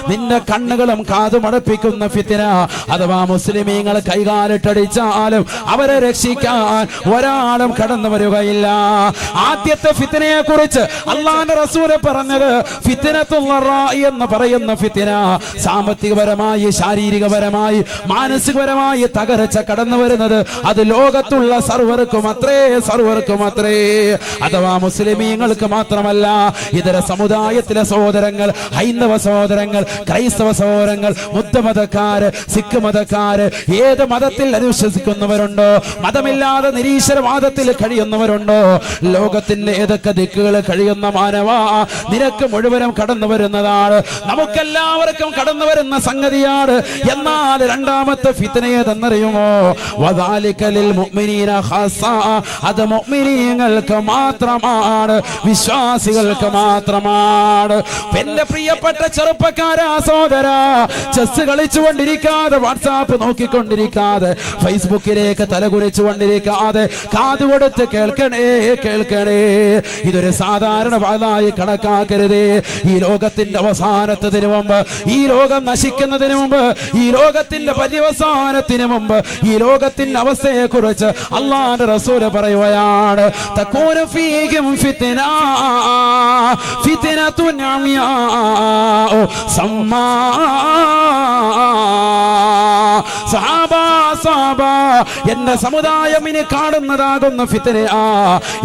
നിന്റെ കണ്ണുകളും കാതുമടപ്പിക്കുന്ന ഫിത്ന. അഥവാ മുസ്ലിമീങ്ങൾ കൈകാലിട്ടടിച്ചാലും അവരെ രക്ഷിക്കാൻ ഒരാളും കടന്നു വരികയില്ല. ആദ്യത്തെ ഫിത്നയെ കുറിച്ച് അല്ലാഹുവിന്റെ റസൂൽ പറഞ്ഞത് ഫിത്നത്തുൽ റാഇ എന്ന് പറയുന്ന ഫിത്ന, സാമ്പത്തികപരമായി ശാരീരികപരമായി മാനസികപരമായി തകർച്ച കടന്നു വരുന്നത് അത് ലോകത്തുള്ള സർവർക്കും അത്രേ. അഥവാ മുസ്ലിമീങ്ങൾക്ക് മാത്രമല്ല, ഇതര സമുദായത്തിലെ സഹോദരങ്ങൾ, ഹൈന്ദവ സഹോദരങ്ങൾ, ക്രൈസ്തവ സഹോദരങ്ങൾ, ബുദ്ധമതക്കാര്, സിഖ് മതക്കാര്, ഏത് മതത്തിൽ അനുശ്വസിക്കുന്നവരുണ്ടോ, മതമില്ലാതെ നിരീശ്വരവാദത്തിൽ കഴിയുന്നവരുണ്ടോ, ലോകത്തിന്റെ ഏതൊക്കെ ദിക്കുകൾ കഴിയുന്ന മാനവ, നിനക്ക് മുഴുവനും കടന്നു വരുന്നതാണ്, നമുക്കെല്ലാവർക്കും കടന്നു വരുന്ന സംഗതിയാണ്. എന്നാൽ രണ്ടാമത്തെ ഫിത്ന ഏതെന്നറിയുമോ? വദാലിക ലിൽ മുഅ്മിനീന ഖാസ, അത് മുഅ്മിനീങ്ങൾക്ക് മാത്രമാണ്, വിശ്വാസികൾക്ക് മാത്രമാണ്. എന്റെ പ്രിയപ്പെട്ട ചെറുപ്പക്കാരാ, സഹോദരാ, ചെസ് കളിച്ചുകൊണ്ടിരിക്കാതെ, വാട്സാപ്പ് നോക്കിക്കൊണ്ടിരിക്കാതെ, ഫേസ്ബുക്കിലേക്ക് തലകുറിച്ചുകൊണ്ടിരിക്കാതെ കാതുകൊടുത്ത് കേൾക്കണേ. ഇതൊരു സാധാരണ വാദായി കണക്കാക്കരുതേ. ഈ ലോകത്തിന്റെ അവസാനത്തിന് മുമ്പ്, ഈ ലോകം നശിക്കുന്നതിന് മുമ്പ്, ഈ ലോകത്തിന്റെ പര്യവസാനത്തിന് മുമ്പ്, ഈ ലോകത്തിന്റെ അവസ്ഥയെ കുറിച്ച് അല്ലാഹുവിന്റെ റസൂൽ പറയുകയാണ്, തകൂനു ഫീഹിം ഫിത്ന ഫിത്നത്തുൻ അംയാഉ സമ്മാ. സഹാബ, എന്റെ സമുദായം ഇനി കാണുന്നതാകുന്ന ഫിത്ന,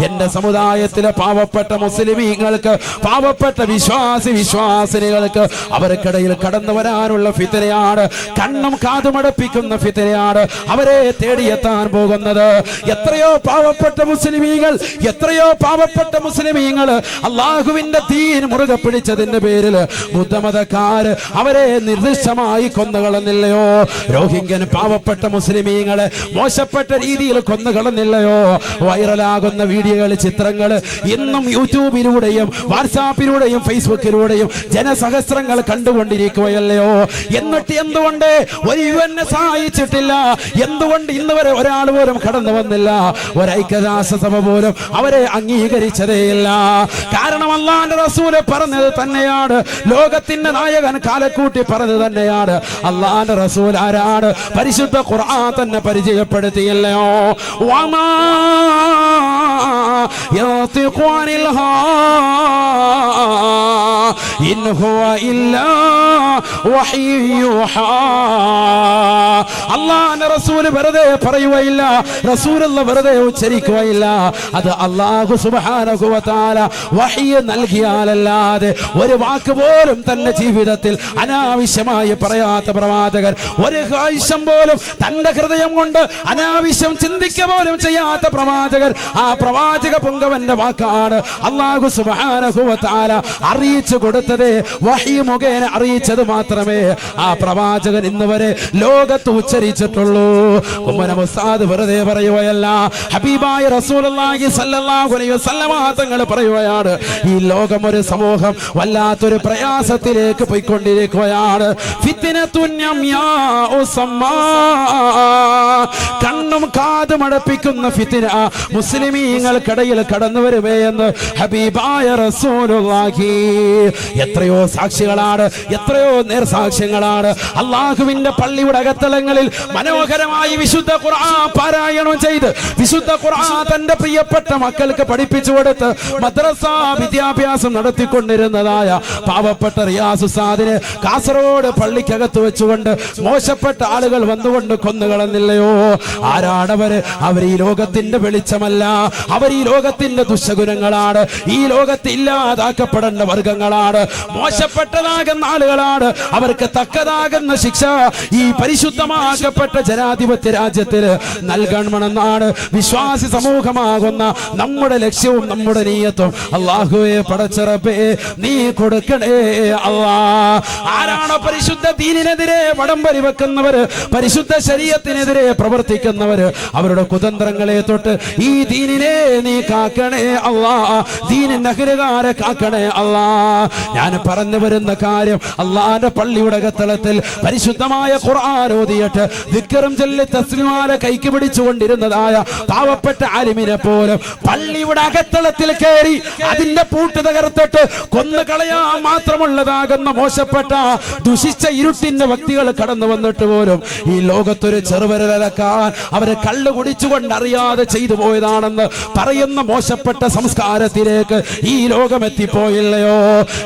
എന്റെ സമുദായത്തിലെ പാവപ്പെട്ട മുസ്ലിമീങ്ങൾക്ക്, പാവപ്പെട്ട വിശ്വാസിനികൾക്ക് അവർക്കിടയിൽ കടന്നു വരാനുള്ള ഫിത്നയാണ്, കണ്ണും കാതുമടപ്പിക്കുന്ന ഫിത്നയാണ് അവരെ തേടിയെത്താൻ പോകുന്നത്. എത്രയോ പാവപ്പെട്ട മുസ്ലിമീങ്ങൾ അള്ളാഹുവിന്റെ ദീൻ മുറുകെ പിടിച്ചതിന്റെ പേരിൽ ബുദ്ധമതക്കാര് അവരെ നിർദ്ദിഷ്ടമായി കൊന്നുകളഞ്ഞില്ലയോ? രോഹിംഗ്യൻ പാവപ്പെട്ട മുസ്ലിമീങ്ങളെ മോശപ്പെട്ട രീതിയിൽ കൊന്നുകളഞ്ഞില്ലയോ? വൈറലാകുന്ന വീഡിയോകൾ, ചിത്രങ്ങൾ ഇന്നും യൂട്യൂബിലൂടെയും വാട്സാപ്പിലൂടെയും ഫേസ്ബുക്കിലൂടെയും ജനസഹസ്രങ്ങൾ കണ്ടുകൊണ്ടിരിക്കുകയല്ലയോ? എന്നിട്ട് എന്തുകൊണ്ട് ഒരു യുവനെ സഹായിച്ചിട്ടില്ല? എന്തുകൊണ്ട് ഇന്ന് വരെ ഒരാൾ പോലും കടന്നു വന്നില്ല? ഒരൈക്യരാഷ്ട്രസഭ പോലും അവരെ അംഗീകരിച്ചതേയില്ല. കാരണം അല്ലാഹുവിന്റെ റസൂൽ പറഞ്ഞത് തന്നെയാണ്, ലോകത്തിന്റെ നായകൻ കാലക്കൂട്ടി പറഞ്ഞത് തന്നെയാണ്. അല്ലാഹുവിന്റെ റസൂൽ ആരാണ്? പരിശുദ്ധ ഖുർആൻ തന്നെ പരിചയപ്പെടുത്തിയല്ലയോ? വമാ യൻതിഖു അനിൽ ഹവാ ഇൻ ഹുവ ഇല്ലാ വഹ്യു യൂഹാ. അല്ലാഹുവിന്റെ റസൂൽ വെറുതെ പറയുകയില്ല, റസൂലുള്ള വെറുതെ ഉച്ചരിക്കുകയില്ല. അത് അല്ലാഹു സുബ്ഹാനഹു വ തആല വഹ്യ് നൽകിയാലല്ലാതെ ഒരു വാക്ക് പോലും തന്റെ ജീവിതത്തിൽ അനാവശ്യമായി പറയാത്ത പ്രവാചകൻ, ഒരു ആവശ്യം പോലും തന്റെ ഹൃദയം കൊണ്ട് അനാവശ്യം ചിന്തിക്കുക പോലും ചെയ്യാത്ത പ്രവാചകൻ, ആ പ്രവാചക പുങ്കവന്റെ വാക്കാണ് അല്ലാഹു സുബ്ഹാനഹു വ തആല അറിയിച്ചു കൊടുത്തത്. വഹ്യ് മുഖേന അറിയിച്ചത് മാത്രമേ ആ പ്രവാചകൻ ഇന്ന് വരെ ലോകത്ത് ഉച്ചരിച്ചിട്ടുള്ളൂ. ഉമ്മന മുസ്താദ് വെറുതെ പറയുകയല്ല, ഹബീബായ റസൂലുള്ളാഹി സ്വല്ലല്ലാഹു അലൈഹി വസല്ലം തങ്ങൾ പറയുകയാണ്, ഈ ലോകം ഒരു സമൂഹം വല്ലാത്തൊരു പ്രയാസത്തിലേക്ക് പോയിക്കൊണ്ടിരിക്കുകയാണ്. ഫിത്നത്തുൻ അംയാഉ സമ്മാ, കണ്ണും കാതും അടപ്പിക്കുന്ന ഫിത്ന മുസ്ലിമീങ്ങൾക്കിടയിൽ കടന്നു വരുമേ എന്ന് ഹബീബായ റസൂലുള്ളാഹി. എത്രയോ സാക്ഷികളാണ്, എത്രയോ നേർസാക്ഷ്യങ്ങളാണ് അള്ളാഹുവിന്റെ പള്ളിയുടെ അകത്തളങ്ങളിൽ മനോഹരമായി വിശുദ്ധ ഖുർആൻ പാരായണം ചെയ്ത് വിശുദ്ധ ഖുർആൻ തന്റെ പ്രിയപ്പെട്ട മക്കൾക്ക് പഠിപ്പിച്ചു കൊടുത്ത് മദ്രസ വിദ്യാഭ്യാസം നടത്തിക്കൊണ്ടിരുന്നതായ പാവപ്പെട്ട റിയാസ് ഉസ്താദിനെ കാസർഗോഡ് പള്ളിക്കകത്ത് വെച്ചുകൊണ്ട് മോശപ്പെട്ട ആളുകൾ വന്നുകൊണ്ട് കൊന്നുകളഞ്ഞില്ലയോ? ആരാണവര്? അവർ ഈ ലോകത്തിന്റെ വെളിച്ചമല്ല, അവർ ഈ ലോകത്തിന്റെ ദുശഗുണങ്ങളാണ്, ഈ ലോകത്ത് ഇല്ലാതാക്കപ്പെടേണ്ട വർഗങ്ങളാണ്, മോശപ്പെട്ടതാകുന്ന ആളുകളാണ്. അവർക്ക് തക്കതാകുന്ന ശിക്ഷ ഈ പരിശുദ്ധമാക്കപ്പെട്ട ജനാധിപത്യ രാജ്യത്തിൽ നൽകണമെന്നാണ് വിശ്വാസി സമൂഹമാകുന്ന നമ്മുടെ ലക്ഷ്യവും നമ്മുടെ നീയത്തും. അല്ലാഹുവേ പടച്ചറബേ നീ കൊടുക്കണേ അല്ലാ. ആരാണോ പരിശുദ്ധ ദീനിനെതിരെ വടംവലി വെക്കുന്നവര്, പരിശുദ്ധ ശരീഅത്തിനെതിരെ പ്രവർത്തിക്കുന്നവര്, അവരുടെ കുതന്ത്രങ്ങളെ തൊട്ട് ഈ ദീനിനെ നീ കാക്കണേ അല്ലാ, ദീനിന്റെ അഹ്ലുകാരെ കാക്കണേ അല്ലാ. ഞാൻ പറഞ്ഞു വരുന്ന കാര്യം, അള്ളാന്റെ പള്ളിയുടെ അകത്തളത്തിൽ പരിശുദ്ധമായ ഖുർആൻ ഓതിയിട്ട് ദിക്റും ചൊല്ലി തസ്ബീഹാല കൈക്ക് പിടിച്ചുകൊണ്ടിരുന്നതായ പാവപ്പെട്ട ആലിമിനെ പോലും പള്ളിയുടെ അകത്തളത്തിൽ കയറി അതിന്റെ പൂട്ട് തകർത്തിട്ട് കൊന്നുകളയാൻ മാത്രമുള്ളതാകുന്ന മോശപ്പെട്ട ദുഷിച്ച ഇരുട്ടിന്റെ വ്യക്തികൾ കടന്നു വന്നിട്ട് പോലും ഈ ലോകത്തൊരു ചെറുവരലക്കാൻ അവരെ കള്ളു കുടിച്ചുകൊണ്ട് അറിയാതെ ചെയ്തു പോയതാണെന്ന് പറയുന്ന മോശപ്പെട്ട സംസ്കാരത്തിലേക്ക് ഈ ലോകം എത്തിപ്പോയില്ലയോ?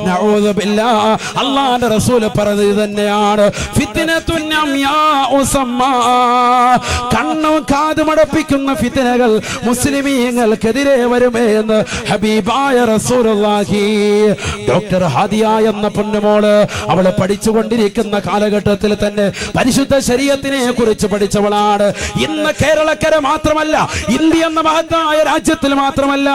നഊദു ബില്ലാഹ്. അല്ലാഹുവിന്റെ റസൂൽ പറഞ്ഞത് തന്നെയാണ്, ഫിത്നത്തുൻ അംയാ ഉസമ്മാ. കണ്ണും കാതുമടപ്പിക്കുന്ന ഫിത്നകൾ മുസ്ലിമീങ്ങൾക്കെതിരെ വരുമേ എന്ന് ഹബീബായ റസൂലുള്ളാഹി. ഡോക്ടർ ഹാദിയ എന്ന പൊന്നുമോള് അവള് പഠിച്ചുകൊണ്ടിരിക്കുന്ന കാലഘട്ടത്തിൽ തന്നെ പരിശുദ്ധ ശരീഅത്തിനെ കുറിച്ച് പഠിച്ചവളാണ്. ഇന്ന് കേരളക്കര മാത്രമല്ല, ഇന്ത്യ എന്ന മഹത്തായ രാജ്യത്തിൽ മാത്രമല്ല,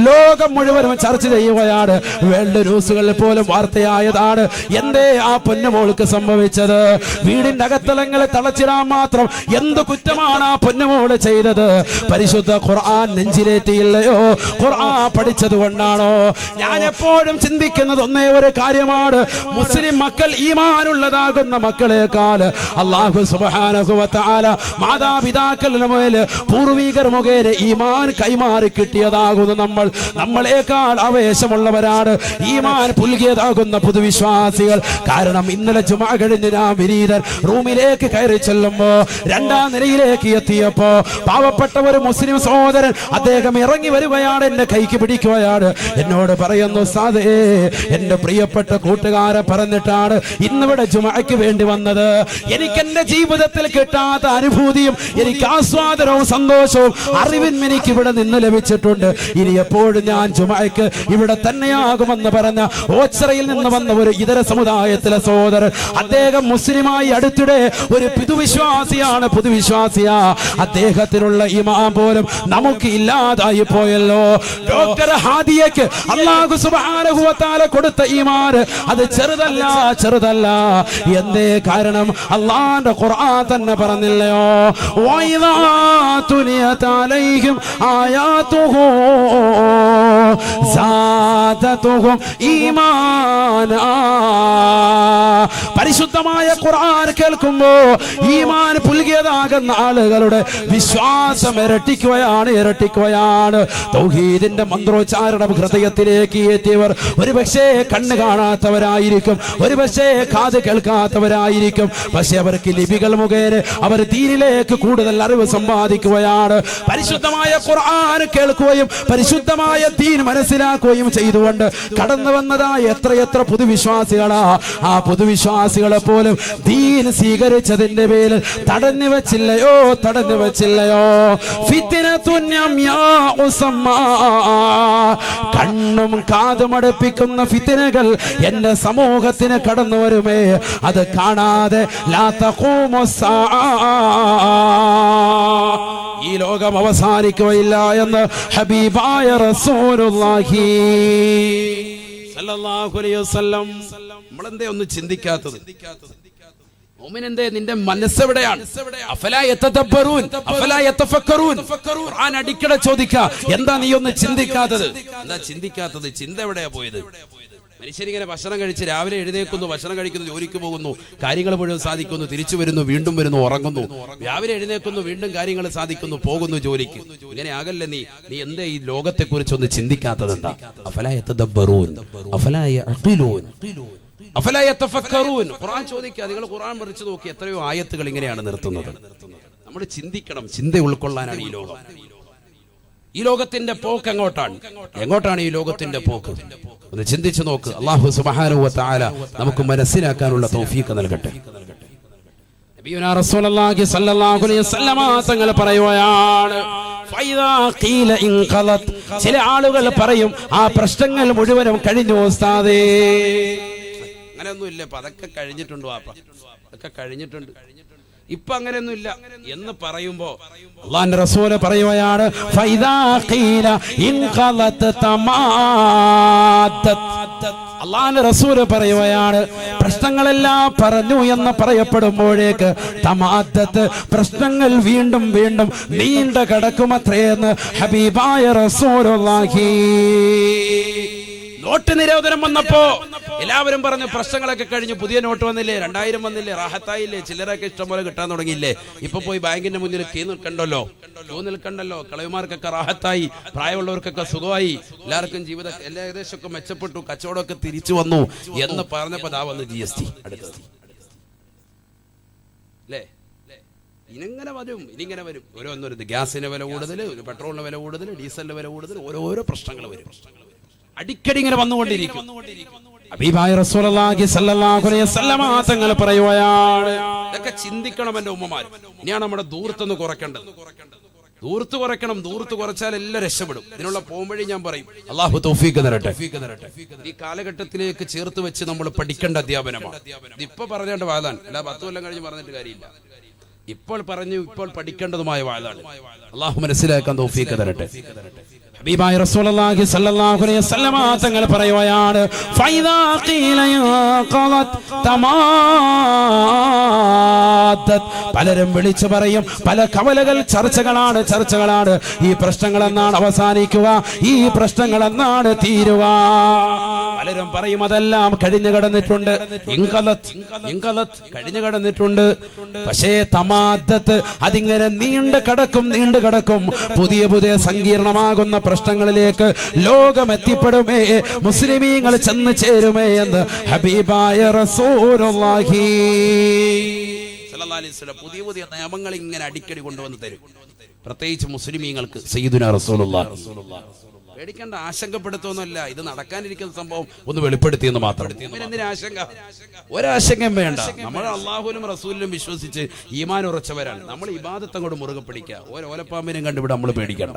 ലോകം മുഴുവനും ചർച്ച ചെയ്യുകയാണ്. വേൾഡ് ന്യൂസുകളിൽ പോലും വാർത്തയായതാണ്. എന്തേ ആ പൊന്നുമോൾക്ക് സംഭവിച്ചത്? വീടിന്റെ അകത്തളങ്ങളെ തളച്ചിടാൻ മാത്രം എന്ത് കുറ്റമാണ് ആ പൊന്നുമോള് ചെയ്തത്? പരിശുദ്ധ ഖുർആൻ നെഞ്ചിലേറ്റിയില്ലയോ? ഖുർആൻ പഠിച്ചത് കൊണ്ടാണോ? ഞാൻ എപ്പോഴും ചിന്തിക്കുന്നത് ഒന്നേ ഒരു കാര്യമാണ്, മുസ്ലിം മക്കൾ ഈമാനുള്ളതാകുന്ന മക്കളെക്കാൾ അല്ലാഹു സുബ്ഹാനഹു വ തആല മാതാപിതാക്കളുടെ മേൽ പൂർവികർ മുഖേന ഈമാൻ കൈമാറി കിട്ടിയതാകുന്ന നമ്മളെക്കാൾ ആവേശമുള്ളവരാണ് ഈമാൻ പുൽകിയതാകുന്ന പൊതുവിശ്വാസികൾ. കാരണം ഇന്നലെ ജുമാ കഴിഞ്ഞ് ഞാൻ വിനീതൻ റൂമിലേക്ക് കയറി ചെല്ലുമ്പോ രണ്ടാം നിലയിലേക്ക് എത്തിയപ്പോ പാവപ്പെട്ട ഒരു മുസ്ലിം സഹോദരൻ അദ്ദേഹം ഇറങ്ങി വരികയാണ്, എന്റെ കൈക്ക് പിടിക്കുകയാണ്, എന്നോട് പറയുന്നു, ഉസ്താദേ എന്റെ പ്രിയപ്പെട്ട കൂട്ടുകാരെ പറഞ്ഞിട്ടാണ് ഇന്നിവിടെ ജുമാക്ക് വേണ്ടി വന്നത്. എനിക്ക് എന്റെ ജീവിതത്തിൽ കിട്ടാത്ത അനുഭൂതിയും എനിക്ക് ആസ്വാദനവും സന്തോഷവും അറിവും എനിക്ക് ഇവിടെ നിന്ന് ലഭിച്ചിട്ടുണ്ട്. ഇനി എപ്പോഴും ഞാൻ ജുമാക്ക് ഇവിടെ തന്നെയാകുമെന്ന് പറഞ്ഞ ഓച്ചറയിൽ നിന്ന് വന്ന ഒരു ഇതര സമുദായത്തിലെ സഹോദരൻ, അദ്ദേഹം മുസ്ലിമായി അടുത്തിടെ ഒരു പുതുവിശ്വാസിയാണ്, പുതുവിശ്വാസിയാ. അദ്ദേഹത്തിനുള്ള ഈമാൻ പോലും നമുക്ക് ഇല്ലാതായി പോയല്ലോ. ഡോക്ടർ ഹാദിയക്ക് അല്ലാഹു സുബ്ഹാനഹു വ തആല കൊടുത്ത ഈമാൻ അത് ചെറുതല്ല, ചെറുതല്ല. എന്തേ കാരണം? അല്ലാഹുവിന്റെ ഖുർആൻ തന്നെ പറഞ്ഞില്ലയോ, വഇദാ തുലിയത് അലൈഹിം ആയാതുഹു സാദതുഹും ഈമാനാ. പരിശുദ്ധമായ ഖുർആൻ കേൾക്കുമ്പോ ഈമാൻ പുൽകിയതാകുന്ന ആളുകളുടെ വിശ്വാസം ഇരട്ടിക്കുകയാണ്. തൗഹീദിന്റെ മന്ത്രോച്ചാരണം ഹൃദയത്തിലേക്ക് എത്തിയവർ ഒരുപക്ഷേ കണ്ണ് കാണാത്തവരായിരിക്കും, ഒരുപക്ഷേ കാത് കേൾക്കാത്തവരായിരിക്കും, പക്ഷെ അവർക്ക് ലിപികൾ മുഖേന അവർ ദീനിലേക്ക് കൂടുതൽ അറിവ് സമ്പാദിക്കുകയാണ്. പരിശുദ്ധമായ ഖുർആൻ കേൾക്കുകയും പരിശുദ്ധമായ ദീൻ മനസ്സിലാക്കുകയും ചെയ്തുകൊണ്ട് കടന്നു വന്നതായ എത്രയെത്ര പുതുവിശ്വാസികളാ. ആ പുതുവിശ്വാസികളെ പോലും ദീൻ സ്വീകരിച്ചതിന്റെ പേരിൽ തടഞ്ഞു വെച്ചില്ലയോ, തടഞ്ഞു വെച്ചില്ലയോ? ഫിത്നത്തുൻ അംയാ ഉസമ്മാ. കണ്ണും കാതുമടപ്പിക്കുന്ന ഫിത്നകൾ എന്റെ സമൂഹത്തിന് കടന്നു വരുമേ, അത് കാണാതെ ലാ തഖൂമു സ്സാഅ. ഈ ലോകം അവസാനിക്കുകയില്ല എന്ന് ഹബീബായ റസൂലുള്ളാഹി സല്ലല്ലാഹു അലൈഹി വസല്ലം. നമ്മളെന്തേ ഒന്ന് ചിന്തിക്കാത്തത്? മുഅ്മിനെന്തേ നിന്റെ മനസ്സെവിടെയാണ്? അഫലാ യതദബ്ബറൂൻ അഫലാ യതഫക്കറൂൻ. ഖുർആൻ അടിക്കടെ ചോദിക്കുക, എന്താ നീ ഒന്ന് ചിന്തിക്കാത്തത്? എന്താ ചിന്തിക്കാത്തത്? ചിന്ത എവിടെയാ പോയത്? മനുഷ്യരിങ്ങനെ ഭക്ഷണം കഴിച്ച് രാവിലെ എഴുന്നേൽക്കുന്നു, ഭക്ഷണം കഴിക്കുന്നു, ജോലിക്ക് പോകുന്നു, കാര്യങ്ങൾ മുഴുവൻ സാധിക്കുന്നു, തിരിച്ചു വരുന്നു, വീണ്ടും വരുന്നു, ഉറങ്ങുന്നു, രാവിലെ എഴുന്നേൽക്കുന്നു, വീണ്ടും കാര്യങ്ങൾ സാധിക്കുന്നു, പോകുന്നു ജോലിക്ക്. ഇങ്ങനെ ആകല്ലേ നീ എന്തേ ഈ ലോകത്തെ കുറിച്ച് ഒന്ന് ചിന്തിക്കാത്തത് എന്താ? അഫലാ യതദബ്ബറൂൻ അഫലാ യഅഖിലൂൻ അഫലാ യതഫക്കറൂൻ. ഖുർആൻ ചോദിക്കുക, നിങ്ങൾ ഖുർആൻ മറിച്ച് നോക്കി എത്രയോ ആയത്തുകൾ ഇങ്ങനെയാണ് നിർത്തുന്നത്. നമ്മൾ ചിന്തിക്കണം, ചിന്ത ഉൾക്കൊള്ളാനാണ് ഈ ലോകം. ഈ ലോകത്തിന്റെ പോക്ക് എങ്ങോട്ടാണ് ഈ ലോകത്തിന്റെ പോക്ക്? ഒന്ന് ചിന്തിച്ചു നോക്ക്. അല്ലാഹു സുബ്ഹാനഹു വ തആല നമുക്ക് മനസ്സിലാക്കാനുള്ള തൗഫീഖ് നൽകട്ടെ. നബിയുനാ റസൂലുള്ളാഹി സ്വല്ലല്ലാഹു അലൈഹി വസല്ലമ തങ്ങൾ പറയുകയാണ്, ഫൈദാ ഖീല ഇൻഖലത്, ചില ആളുകൾ പറയും ആ പ്രശ്നങ്ങൾ മുഴുവനും കഴിഞ്ഞു ഉസ്താദേ. അങ്ങനെയൊന്നും ഇല്ല, അതൊക്കെ കഴിഞ്ഞിട്ടുണ്ട് വാപ്പ, അതൊക്കെ കഴിഞ്ഞിട്ടുണ്ട്, ഇപ്പൊ അങ്ങനെയൊന്നും ഇല്ല എന്ന് പറയുമ്പോ അല്ലാഹുവിന്റെ റസൂൽ പറയുകയാണ്, ഫൈദാ ഖീല ഇൻഖലത് തമാദ്ദത്. അല്ലാഹുവിന്റെ റസൂൽ പറയുകയാണ്, പ്രശ്നങ്ങളെല്ലാം പറഞ്ഞു എന്ന് പറയപ്പെടുമ്പോഴേക്ക് തമാദ്ദത്ത്, പ്രശ്നങ്ങൾ വീണ്ടും വീണ്ടും നീണ്ട കിടക്കുമത്രയെന്ന് ഹബീബായ റസൂലുള്ളാഹി. നോട്ട് നിരോധനം വന്നപ്പോ എല്ലാവരും പറഞ്ഞു പ്രശ്നങ്ങളൊക്കെ കഴിഞ്ഞു, പുതിയ നോട്ട് വന്നില്ലേ, 2000 വന്നില്ലേ, റാഹത്തായില്ലേ, ചില്ലറൊക്കെ ഇഷ്ടം പോലെ കിട്ടാൻ തുടങ്ങിയില്ലേ, ഇപ്പൊ പോയി ബാങ്കിന്റെ മുന്നിൽ ക്യൂ നിൽക്കണ്ടല്ലോ, കളവിമാർക്കൊക്കെ റാഹത്തായി, പ്രായമുള്ളവർക്കൊക്കെ സുഖമായി, എല്ലാവർക്കും ജീവിതം ഏകദേശമൊക്കെ മെച്ചപ്പെട്ടു, കച്ചവടമൊക്കെ തിരിച്ചു വന്നു എന്ന് പറഞ്ഞപ്പോ ദാ വന്ന് GST അടുത്തത് അല്ലേ. ഇനിങ്ങനെ വരും ഓരോന്നൊരു ഗ്യാസിന് വില കൂടുതൽ, പെട്രോളിന് വില കൂടുതൽ, ഡീസലിന് വില കൂടുതൽ, ഓരോരോ പ്രശ്നങ്ങൾ വരും, അടിക്കടി ഇങ്ങനെ വന്നുകൊണ്ടിരിക്കും. ഹബീബായ റസൂലുള്ളാഹി സ്വല്ലല്ലാഹു അലൈഹി വസല്ലമ തങ്ങൾ പറയുകയാണ്, ഇതൊക്കെ ചിന്തിക്കണം എൻ്റെ ഉമ്മമാർ. ഇനിയാണ് നമ്മുടെ ദൂർത്തൊന്ന് കുറയ്ക്കേണ്ടത്. ദൂർത്ത് കുറയ്ക്കണം, ദൂർത്ത് കുറച്ചാൽ എല്ലാം രക്ഷപ്പെടും. ഇതിനുള്ള പോംവഴി ഞാൻ പറയും, അല്ലാഹു തൗഫീഖ് തരട്ടെ. ഈ കാലഘട്ടത്തിലേക്ക് ചേർത്ത് വെച്ച് നമ്മൾ പഠിക്കേണ്ട അധ്യാപനമാണ്. ഇതിപ്പോ പറഞ്ഞേണ്ട വാദാണ്, അല്ല 10 കൊല്ലം കഴിഞ്ഞ് പറഞ്ഞിട്ട് കാര്യമില്ല. ഇപ്പോൾ പഠിക്കേണ്ടതുമായ വാദാണ്. അല്ലാഹു മനസ്സിലാക്കാൻ തൗഫീഖ് തരട്ടെ. ഹബീബായ റസൂലുള്ളാഹി സ്വല്ലല്ലാഹു അലൈഹി വസല്ലമ തങ്ങൾ പറയുകയാണ്, ഫൈദാ ഖീല ഖലത് തമാദ്ദത്. പലരും വിളിച്ചു പറയും, പല കവലകൾ ചർച്ചകളാണ്. ഈ പ്രശ്നങ്ങൾ എന്നാണ് അവസാനിക്കുക, ഈ പ്രശ്നങ്ങൾ എന്നാണ് തീരുക? പലരും പറയും അതെല്ലാം കഴിഞ്ഞു കടന്നിട്ടുണ്ട്, കഴിഞ്ഞു കടന്നിട്ടുണ്ട്. പക്ഷേ തമാദ്ദത്ത് അതിങ്ങനെ നീണ്ടു കിടക്കും. പുതിയ സങ്കീർണമാകുന്ന പ്രശ്നങ്ങളിലേക്ക് ലോകം എത്തിപ്പെടുമേ, മുസ്ലിമീങ്ങൾ ചെന്ന് ചേരുമേ എന്ന് ഹബീബായ റസൂലുള്ളാഹി സ്വല്ലല്ലാഹു അലൈഹി വസല്ലം പുതിയ നിയമങ്ങൾ ഇങ്ങനെ അടിക്കടി കൊണ്ടുവന്ന് തരും, പ്രത്യേകിച്ച് മുസ്ലിമീങ്ങൾക്ക്. സയ്യിദുനാ റസൂലുള്ളാഹി പേടിക്കേണ്ട, ആശങ്കപ്പെടുത്തൊന്നുമല്ല, ഇത് നടക്കാനിരിക്കുന്ന സംഭവം ഒന്ന് വെളിപ്പെടുത്തിയെന്ന് മാത്രം. എന്തിനാ ആശങ്ക? ഒരാശങ്കയും വേണ്ട. നമ്മൾ അല്ലാഹുവിലും റസൂലിലും വിശ്വസിച്ച് ഈമാൻ ഉറച്ചവരാണ്. നമ്മൾ ഇബാദത്ത് അങ്ങോട്ട് മുറുകെ പിടിക്കുക. ഓലപ്പാമ്പിനെയും കണ്ടിവിടെ നമ്മൾ പേടിക്കണ്ട.